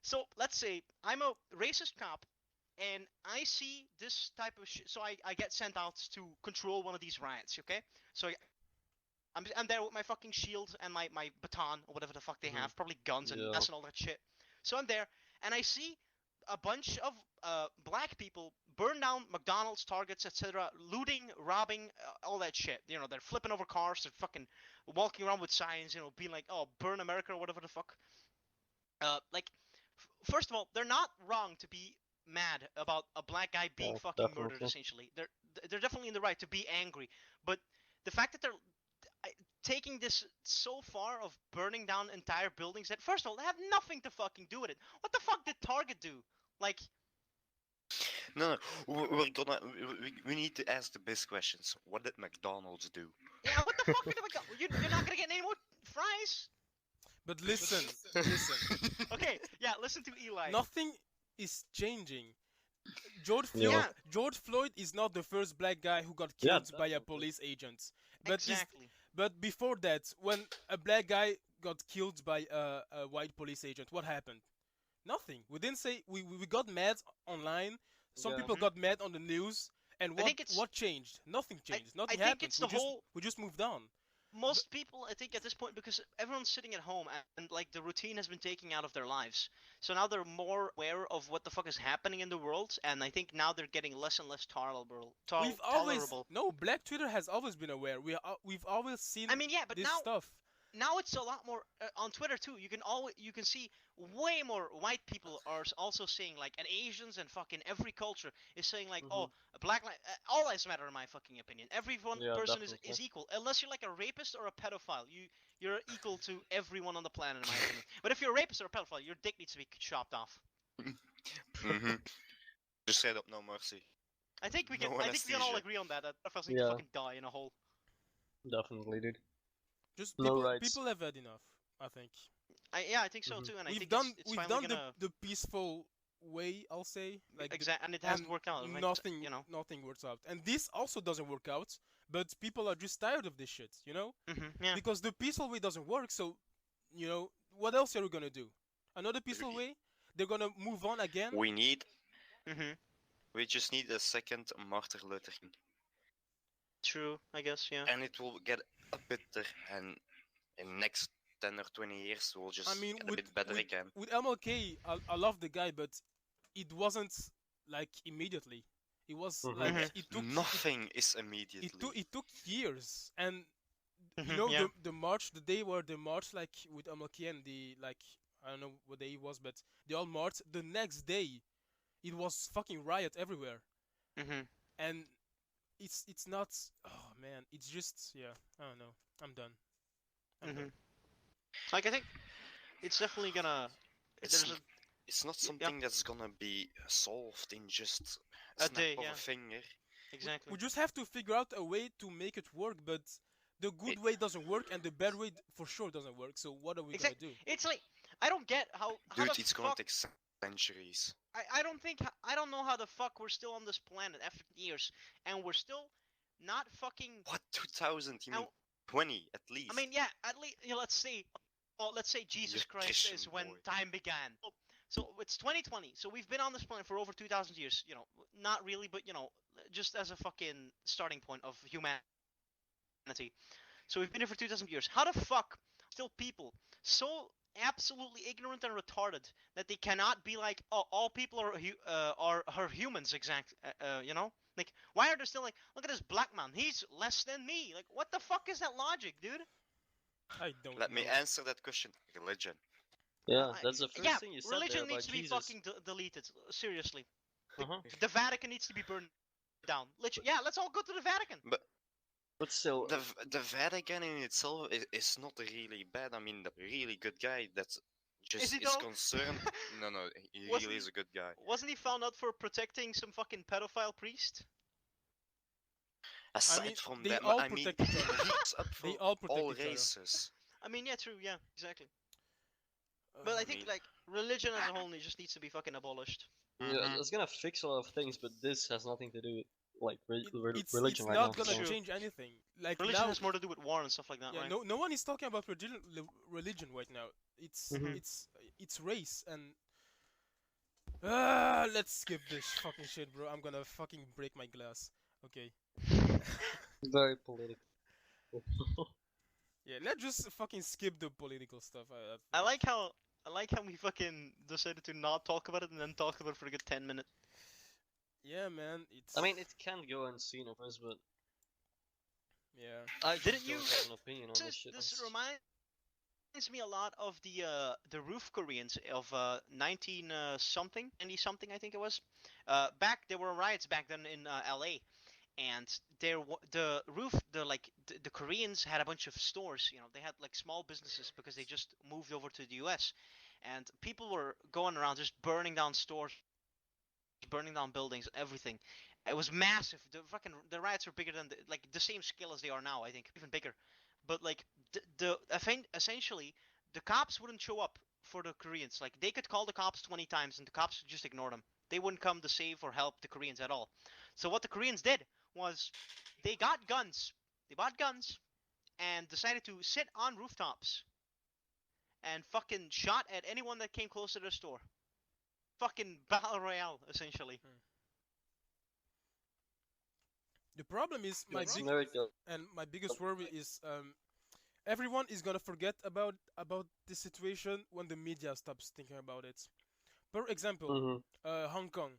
So let's say I'm a racist cop, and I see this type of shit. So I get sent out to control one of these riots. Okay, so I'm there with my fucking shield and my baton or whatever the fuck they have, probably guns and Yeah. and all that shit. So I'm there, and I see a bunch of black people burn down McDonald's, Targets, etc., looting, robbing, all that shit. You know, they're flipping over cars, they're fucking walking around with signs, you know, being like, "Oh, burn America" or whatever the fuck. First of all, they're not wrong to be mad about a black guy being Yeah, fucking murdered. definitely. Essentially, they're definitely in the right to be angry, but the fact that they're taking this so far of burning down entire buildings that, first of all, they have nothing to fucking do with it. What the fuck did Target do? Like, No, we're gonna. We need to ask the best questions. What did McDonald's do? yeah, what the fuck did you're not gonna get any more fries? But listen, listen. Okay, yeah, listen to Eli. Nothing is changing. George Floyd, Yeah. George Floyd is not the first black guy who got Yeah, killed by a definitely. police agent. But Exactly. but before that, when a black guy got killed by a white police agent, what happened? Nothing. We didn't say we got mad online. Some Yeah. people got mad on the news, and I think it's- what changed? Nothing changed. Nothing think happened. it's the whole- we just moved on. Most people, I think, at this point, because everyone's sitting at home and like the routine has been taken out of their lives, so now they're more aware of what the fuck is happening in the world, and I think now they're getting less and less tolerable. Tolerable. Black Twitter has always been aware. We've always seen I mean, yeah, but this now stuff. now it's a lot more on Twitter too. You can see way more white people are also saying, like, and Asians and fucking every culture is saying like, oh, a black all lives matter in my fucking opinion. Everyone Yeah, person is definitely. equal, unless you're like a rapist or a pedophile. You're equal to everyone on the planet in my opinion. But if you're a rapist or a pedophile, your dick needs to be chopped off. Mm-hmm. Just straight up, no mercy. I think we No can. I think we can all anesthesia. agree on that. That pedophiles need to Yeah. fucking die in a hole. Definitely, dude. Just No people, rights. people have had enough. I think. I think so Mhm. too, and I We've think done it's we've finally done gonna the peaceful way. I'll say like the- and it hasn't and worked out. Right? nothing you know. nothing works out, and this also doesn't work out. But people are just tired of this shit, you know, Yeah. because the peaceful way doesn't work. So, you know, what else are we gonna do? Another peaceful way? They're gonna move on again. We just need a second Martin Luther King, True. I guess. Yeah. and it will get a bit better. And in next 10 or 20 years, we'll just I mean, get a bit better again. with MLK, I love the guy, but it wasn't like immediately. It was like Mhm. it took Nothing is immediately. it took years, and you Mhm, know yeah. the march, the day where the march, like with MLK and the like, I don't know what day it was, but they all marched. The next day, it was fucking riot everywhere, and it's not. Oh man, it's just I don't know. I'm done. I'm done. Like I think it's definitely gonna. It's, There's a it's not something that's gonna be solved in just A snap day, of yeah. a finger. exactly. We just have to figure out a way to make it work, but the good way doesn't work, and the bad way for sure doesn't work. So what are we gonna do? It's like I don't get how Dude, the it's gonna fuck. take centuries. I don't think I don't know how the fuck we're still on this planet after years, and we're still not fucking. What, 2000? You mean Now- 20 at least? I mean, yeah, at least let's say, let's say Jesus You're Christ Christian, is when boy. time began. So it's 2020. So we've been on this planet for over 2,000 years. You know, not really, but you know, just as a fucking starting point of humanity. So we've been here for 2,000 years. How the fuck still people so absolutely ignorant and retarded that they cannot be like, oh, all people are humans, you know? Like, why are they still like, look at this black man, he's less than me? Like, what the fuck is that logic, dude? I don't. Let me know. answer that question. Religion. Yeah, that's the first yeah, thing you said religion there about needs to be Jesus. fucking deleted. Seriously, Uh-huh. the Vatican needs to be burned down. Yeah, let's all go to the Vatican. But still, The Vatican in itself is not really bad. I mean, the really good guy that Just he is though? concerned. No, he Wasn't really he- is a good guy. Wasn't he found out for protecting some fucking pedophile priest? Aside mean, from they that, all I mean, protect each other. he's up for They all protect all each other. races. I mean, yeah, true, yeah, exactly. But I think mean- like religion as a whole just needs to be fucking abolished. Yeah, Mhm. it's gonna fix a lot of things, but this has nothing to do with like It's religion right not now. gonna True. change anything. Like Religion now, has more to do with war and stuff like that, yeah, right? no one is talking about religion right now. It's Mhm. it's race and let's skip this fucking shit, bro. I'm gonna fucking break my glass. Okay. Very political. Yeah, let's just fucking skip the political stuff. I like how we fucking decided to not talk about it and then talk about it for a good 10 minutes. Yeah, man. It's. I mean, it can go unseen of us, but Yeah. I just Didn't don't you- have an opinion on this This, shit. this reminds me a lot of the roof Koreans of 19 something, 90 something I think it was. Back there were riots back then in LA, and the Koreans had a bunch of stores. You know, they had like small businesses because they just moved over to the U.S. and people were going around just burning down stores, burning down buildings, everything. It was massive. The riots were bigger than the same scale as they are now. I think even bigger. But like essentially the cops wouldn't show up for the Koreans. Like they could call the cops 20 times and the cops would just ignore them. They wouldn't come to save or help the Koreans at all. So what the Koreans did was they got guns. They bought guns and decided to sit on rooftops and fucking shot at anyone that came close to their store. Fucking battle royale, essentially. The problem is It's America. my biggest worry is everyone is gonna forget about this situation when the media stops thinking about it. For example, Mhm. Hong Kong.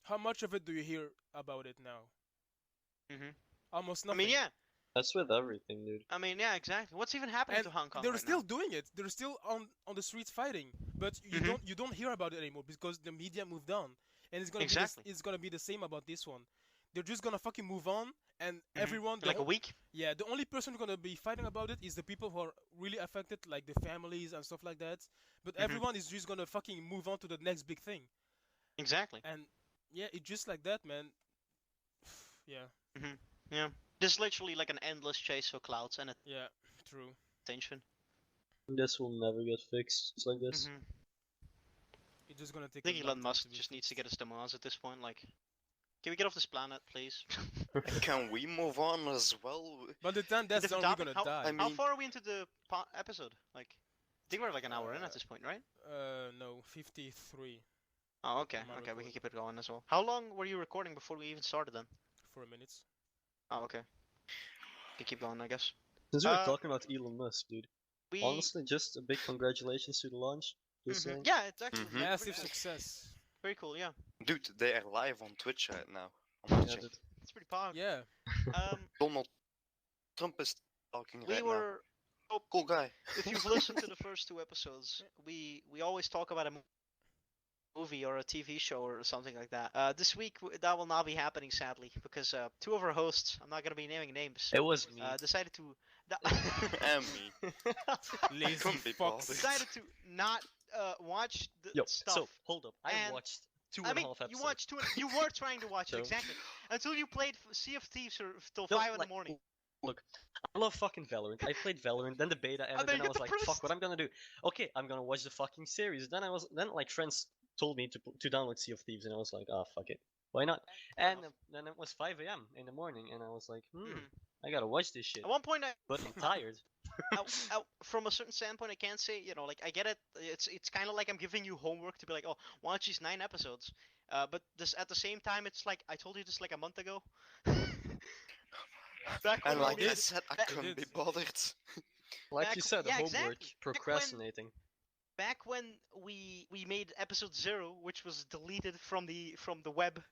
How much of it do you hear about it now? Mhm. Almost I nothing. mean, yeah. That's with everything, dude. I mean, yeah, exactly. What's even happening And to Hong Kong they're right still now? doing it. They're still on the streets fighting, but Mhm. you don't hear about it anymore because the media moved on, and it's gonna Exactly. it's gonna be the same about this one. They're just gonna fucking move on, and Mhm. everyone For like a week. yeah, the only person who's gonna be fighting about it is the people who are really affected, like the families and stuff like that. But Mhm. everyone is just gonna fucking move on to the next big thing, Exactly. and yeah, it's just like that, man. Yeah, Mhm. Yeah. There's literally like an endless chase for clouds and yeah, true. attention. This will never get fixed. It's like this. Mhm. It's just gonna take. I think a long Elon time Musk to be just needs to fixed. get us to Mars at this point. Like, can we get off this planet, please? Can we move on as well? By the time that's different done, we're topic? gonna die. I How mean- far are we into the episode? Like, I think we're like an hour in at this point, right? No, 53 Oh, okay. my Okay, we record. can keep it going as well. How long were you recording before we even started then? 4 minutes. Oh, okay. We can keep going, I guess. Since we were Uh, talking about Elon Musk, dude. We. Honestly, just a big congratulations to the launch. Just Mhm. saying. Yeah, it's actually Mhm. very, Massive very, success. very cool. Yeah, Dude, they are live on Twitch right now. I'm Yeah, watching. dude. it's pretty pog. Yeah. Donald Trump is talking We right were. now. Cool guy. If you've listened to the first two episodes, we always talk about a movie or a TV show or something like that. This week that will not be happening, sadly, because two of our hosts, I'm not gonna be naming names, It was me. decided to. And me. Lazy Couldn't be fucks. bothered. decided to not watch the Yo, stuff. so hold up. I And- watched two I and a mean, half episodes. you watched two. You were trying to watch it So- exactly until you played Sea of Thieves till No, 5 in the like, morning. Look, I love fucking Valorant. I played Valorant, then the beta ended, then and I you was got like, depressed. "Fuck, what I'm gonna do? Okay, I'm gonna watch the fucking series." Then like friends told me to download Sea of Thieves, and I was like, "Ah, fuck it, why not?" Fair And enough. then it was 5 a.m. in the morning, and I was like, Mhm. I gotta watch this shit." At one point, But I'm tired. from a certain standpoint, I can't say, like I get it. It's kind of like I'm giving you homework to be like, oh, watch these 9 episodes. But this at the same time, it's like I told you this like a month ago. Back when And we like I made- said, I that- couldn't be did. bothered. Like Back- you said, yeah, homework, exactly. Back when- procrastinating. back when we made episode 0, which was deleted from the web,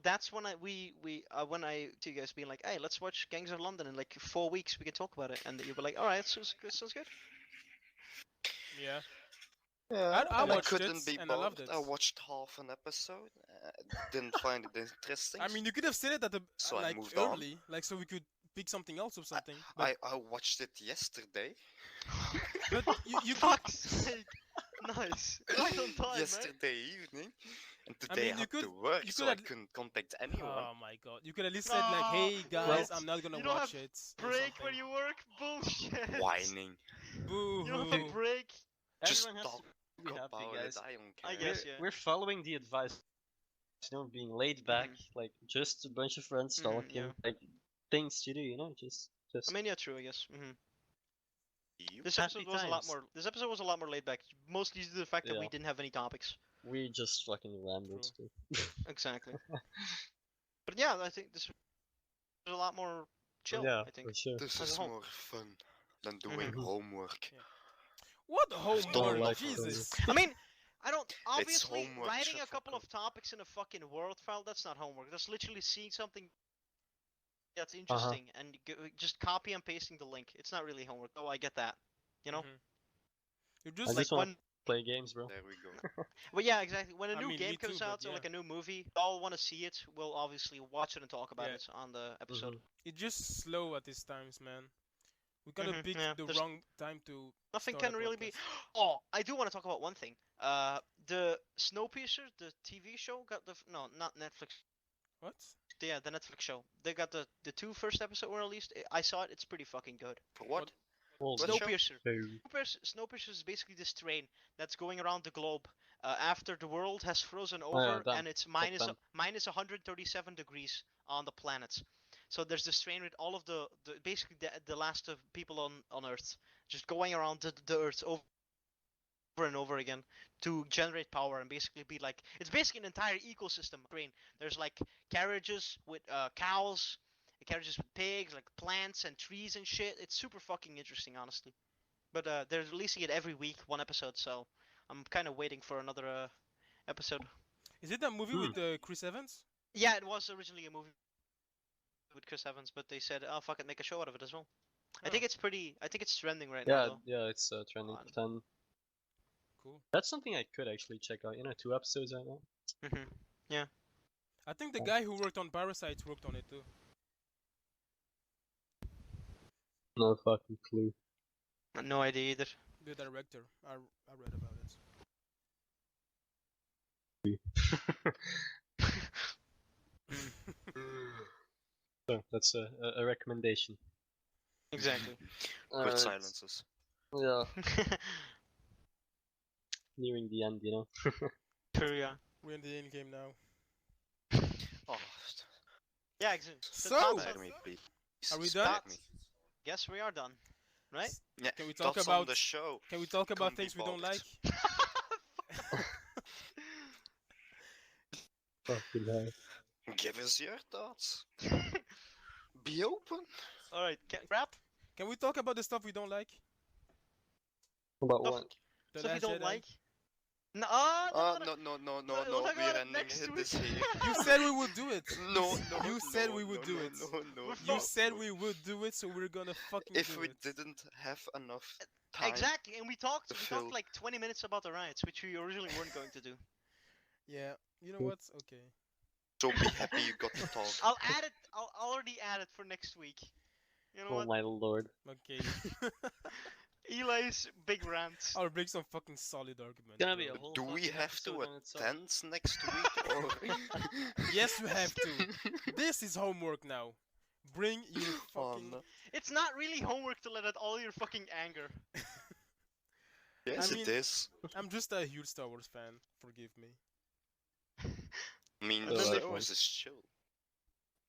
that's when I to you guys being like, hey, let's watch Gangs of London in like 4 weeks. We can talk about it, and you'll be like, all right, sounds good. Yeah. Yeah, I and I watched couldn't it, be and I loved bothered. it. I watched half an episode. Didn't find it interesting. I mean, you could have said it at the So I like moved on. early, like so we could pick something else or something. But, I watched it yesterday. but you could. Fuck's sake. Nice. Right on time, Yesterday evening. And I today mean, I you had could- to work, you so could I at- couldn't contact anyone. Oh my god! You could at least said like, No, "Hey guys, well, I'm not gonna you don't watch have it." or Break when something. you work? Bullshit. Whining. Boo You don't have a hoo. break? Just Everyone has talk to be happy, about guys. it, I don't care. I guess, yeah. We're following the advice, being laid back, like just a bunch of friends Mhm, talking, yeah. like things to do, just. I mean, yeah, true, I guess. You? This Happy episode was a lot times. more. This episode was a lot more laid back, mostly due to the fact that we Yeah. didn't have any topics. We just fucking rambled. True. Too. Exactly. But yeah, I think this was a lot more chill. Yeah, I think. for sure. This As a is whole. more fun than doing Mhm. homework. What don't homework? like Jesus. I mean, I don't. Obviously, homework, writing shut a couple fuck of topics in a fucking Word file, that's not homework. That's literally seeing something that's interesting and just copy and pasting the link. It's not really homework. Oh, I get that. You know? Mhm. You I just just Like wanna when. play games, bro. There we go. Well, yeah, exactly. When a I new mean, game me too, comes but out, or yeah. like a new movie, we all want to see it. We'll obviously watch it and talk about Yeah. it on the episode. It's just slow at these times, man. We kind of picked yeah, the there's wrong time to. Nothing start a can really be. podcast. Oh, I do want to talk about one thing. The Snowpiercer, the TV show, got the no, not Netflix. What? Yeah, the Netflix show. They got the two first episode were released. I saw it. It's pretty fucking good. For what? Holy What show? Snowpiercer. shit. Snowpiercer is basically this train that's going around the globe after the world has frozen Oh, yeah, over damn. and it's damn. minus 137 degrees on the planet. So there's this train with all of the basically the last of people on Earth just going around the Earth over and over again to generate power and basically be like it's basically an entire ecosystem train. There's like carriages with cows, carriages with pigs, like plants and trees and shit. It's super fucking interesting, honestly. But they're releasing it every week, one episode, so I'm kind of waiting for another episode. Is it that movie with Chris Evans? Yeah, it was originally a movie with Chris Evans, but they said, "Oh fuck it, make a show out of it as well." I think Oh. it's pretty. I think it's trending right now. Yeah, Though. yeah, it's trending On. 10. Cool. That's something I could actually check out. 2 episodes right now. I think the guy who worked on Parasites worked on it too. No fucking clue. No idea either. The director. I read about it. So that's a recommendation. Exactly. Good Alright. silences. Yeah, nearing the end, True, yeah. We're in the end game now. Oh, Yeah, exactly. So- spare me, please. Are we Spare done? me. Guess we are done, right? Yeah, Can we talk thoughts about- on the show? Can we talk about Can't be things we don't bothered. like? Fucking hell. Give us your thoughts. Be open. All right, wrap. Can we talk about the stuff we don't like? About Stuff, what? The stuff you Last don't Jedi? like. No, No, no. no, We'll talk we're about it ending next this week. here. You said we would do it. No, You said no, we would no, do no, it. No, You no, said no. we would do it, so we're gonna fucking If do we it. didn't have enough time. Exactly, and we talked to fill- like 20 minutes about the riots, which we originally weren't going to do. Yeah. You know what? Okay. So be happy you got to talk. I'll add it. I'll already add it for next week. You know Oh what? my lord. Okay. Eli's big rant. I'll bring some fucking solid argument. Gonna be bro. a whole Do we fucking have to episode on itself. attend next week or? Yes, you have to. This is homework now. Bring your Oh, fucking. no. It's not really homework to let out all your fucking anger. Yes, I mean- it is. I'm just a huge Star Wars fan. Forgive me. I mean, And then Star they- Wars is chill.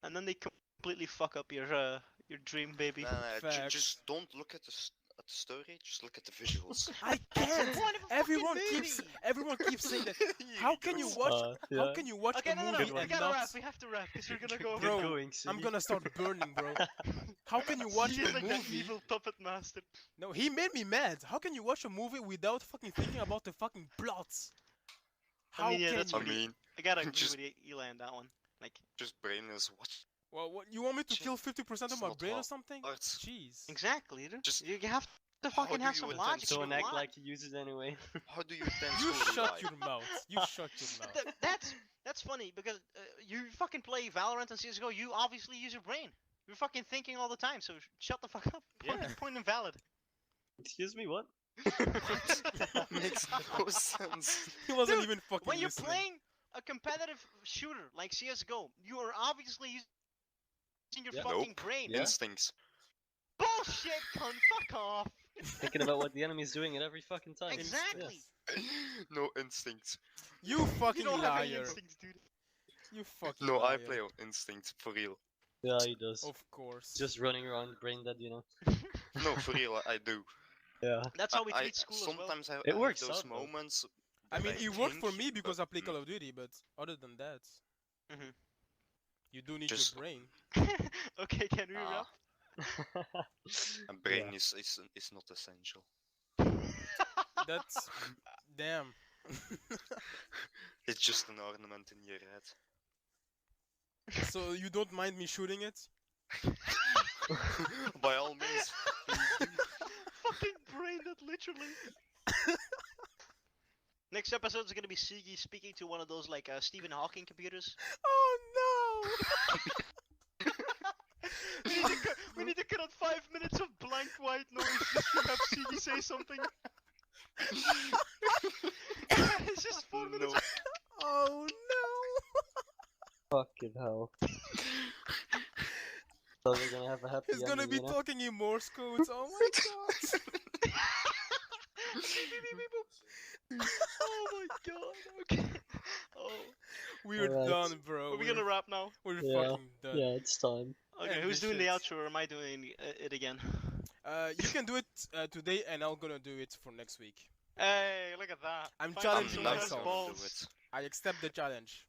And then they completely fuck up your dream baby. Nah, Facts. just don't look at the story. Just look at the visuals. I That's the can't. point of a Everyone fucking keeps. movie. Everyone keeps saying that. How can you watch? Yeah. How can you watch Okay, a no, movie we and gotta not? wrap. We have to wrap because we're gonna go. Bro, Get going, I'm silly. gonna start burning, bro. How can you watch He's a like that movie? evil puppet master. No, he made me mad. How can you watch a movie without fucking thinking about the fucking plots? How I mean, yeah, can that's you? I mean, I gotta agree Just- with Eli on that one. Like, just brainless. What? Well, what, you want me to Shit, kill 50% of it's my not brain or hard. something? Arts. Jeez. exactly, dude. Just- You have to How fucking do have you some intend logic. to in Don't your act life. like you use it anyway. How do you intend You to shut rely? your mouth. You shut your mouth. That's funny because you fucking play Valorant and CS:GO. You obviously use your brain. You're fucking thinking all the time, so shut the fuck up. Yeah. Point invalid. Excuse me, what? Makes no sense. He wasn't Dude, even fucking When you're listening. playing a competitive shooter like CS:GO, you are obviously using your Yeah. fucking Nope. brain. Yeah. Instincts. Bullshit, cunt. Fuck off. Thinking about what the enemy's doing at every fucking time. Exactly. No instincts. You fucking You don't have any liar. instincts, dude. You fucking No, liar. I play on instincts, for real. Yeah, he does. Of course. Just running around brain dead, you know. No, for real, I do. Yeah. That's how we I treat school as well. sometimes I It have works those out, though. moments. I mean, that it worked for think, me because I play but, Call of Duty, but other than that, Mhm. you do need Just- your brain. Okay, can we Ah. wrap? a brain is not essential. That's damn. It's just an ornament in your head. So you don't mind me shooting it? By all means. Fucking brain dead, literally. Next episode is gonna be Sigi speaking to one of those like Stephen Hawking computers. Oh no! We need to cut out 5 minutes of blank white noise just to have Sigi say something. It's just 4 minutes. No. Oh no! Fucking hell. So we're gonna have a happy He's gonna ending, be you know? talking in Morse codes. Oh my god! Beep, beep, beep, beep, boop. Oh my god. Okay. Oh. We're Alright. done, bro. Are we gonna wrap now? We're Yeah. fucking done. Yeah, it's time. Okay, And who's this doing the shit. outro or am I doing it again? You can do it today, and I'm gonna do it for next week. Hey, look at that. I'm Finally challenging someone I'm has not myself. gonna do balls. it. I accept the challenge.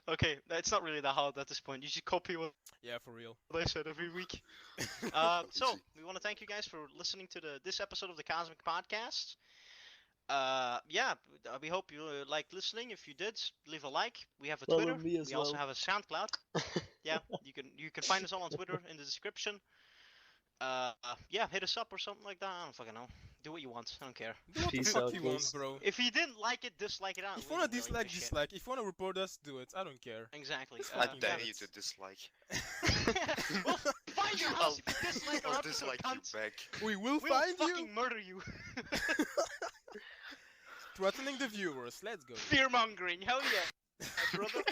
Okay, it's not really that hard at this point. You should copy what Yeah, for real. I said every week. So Easy. we want to thank you guys for listening to this episode of the Cosmic Podcast. Yeah, we hope you liked listening. If you did, leave a like. We have a Follow Twitter. me as We also well. have a SoundCloud. Yeah, you can find us all on Twitter in the description. Yeah, hit us up or something like that. I don't fucking know. Do what you want. I don't care. Do what the Peace fuck out, you want, guys. bro. If you didn't like it, dislike it out. If We you wanna don't really dislike, give a shit. dislike. If you wanna report us, do it. I don't care. Exactly. I fucking dare damn you it. to dislike. Well, find your house if you dislike our I'll episode, dislike you cunt. back. We will We'll find fucking you. murder you. Threatening the viewers. Let's go. Fear mongering. Hell yeah, brother.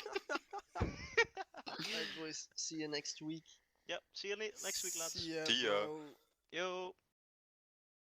Alright, boys. See you next week. Yep. See you next week, lads. See ya, See ya. bro. Yo.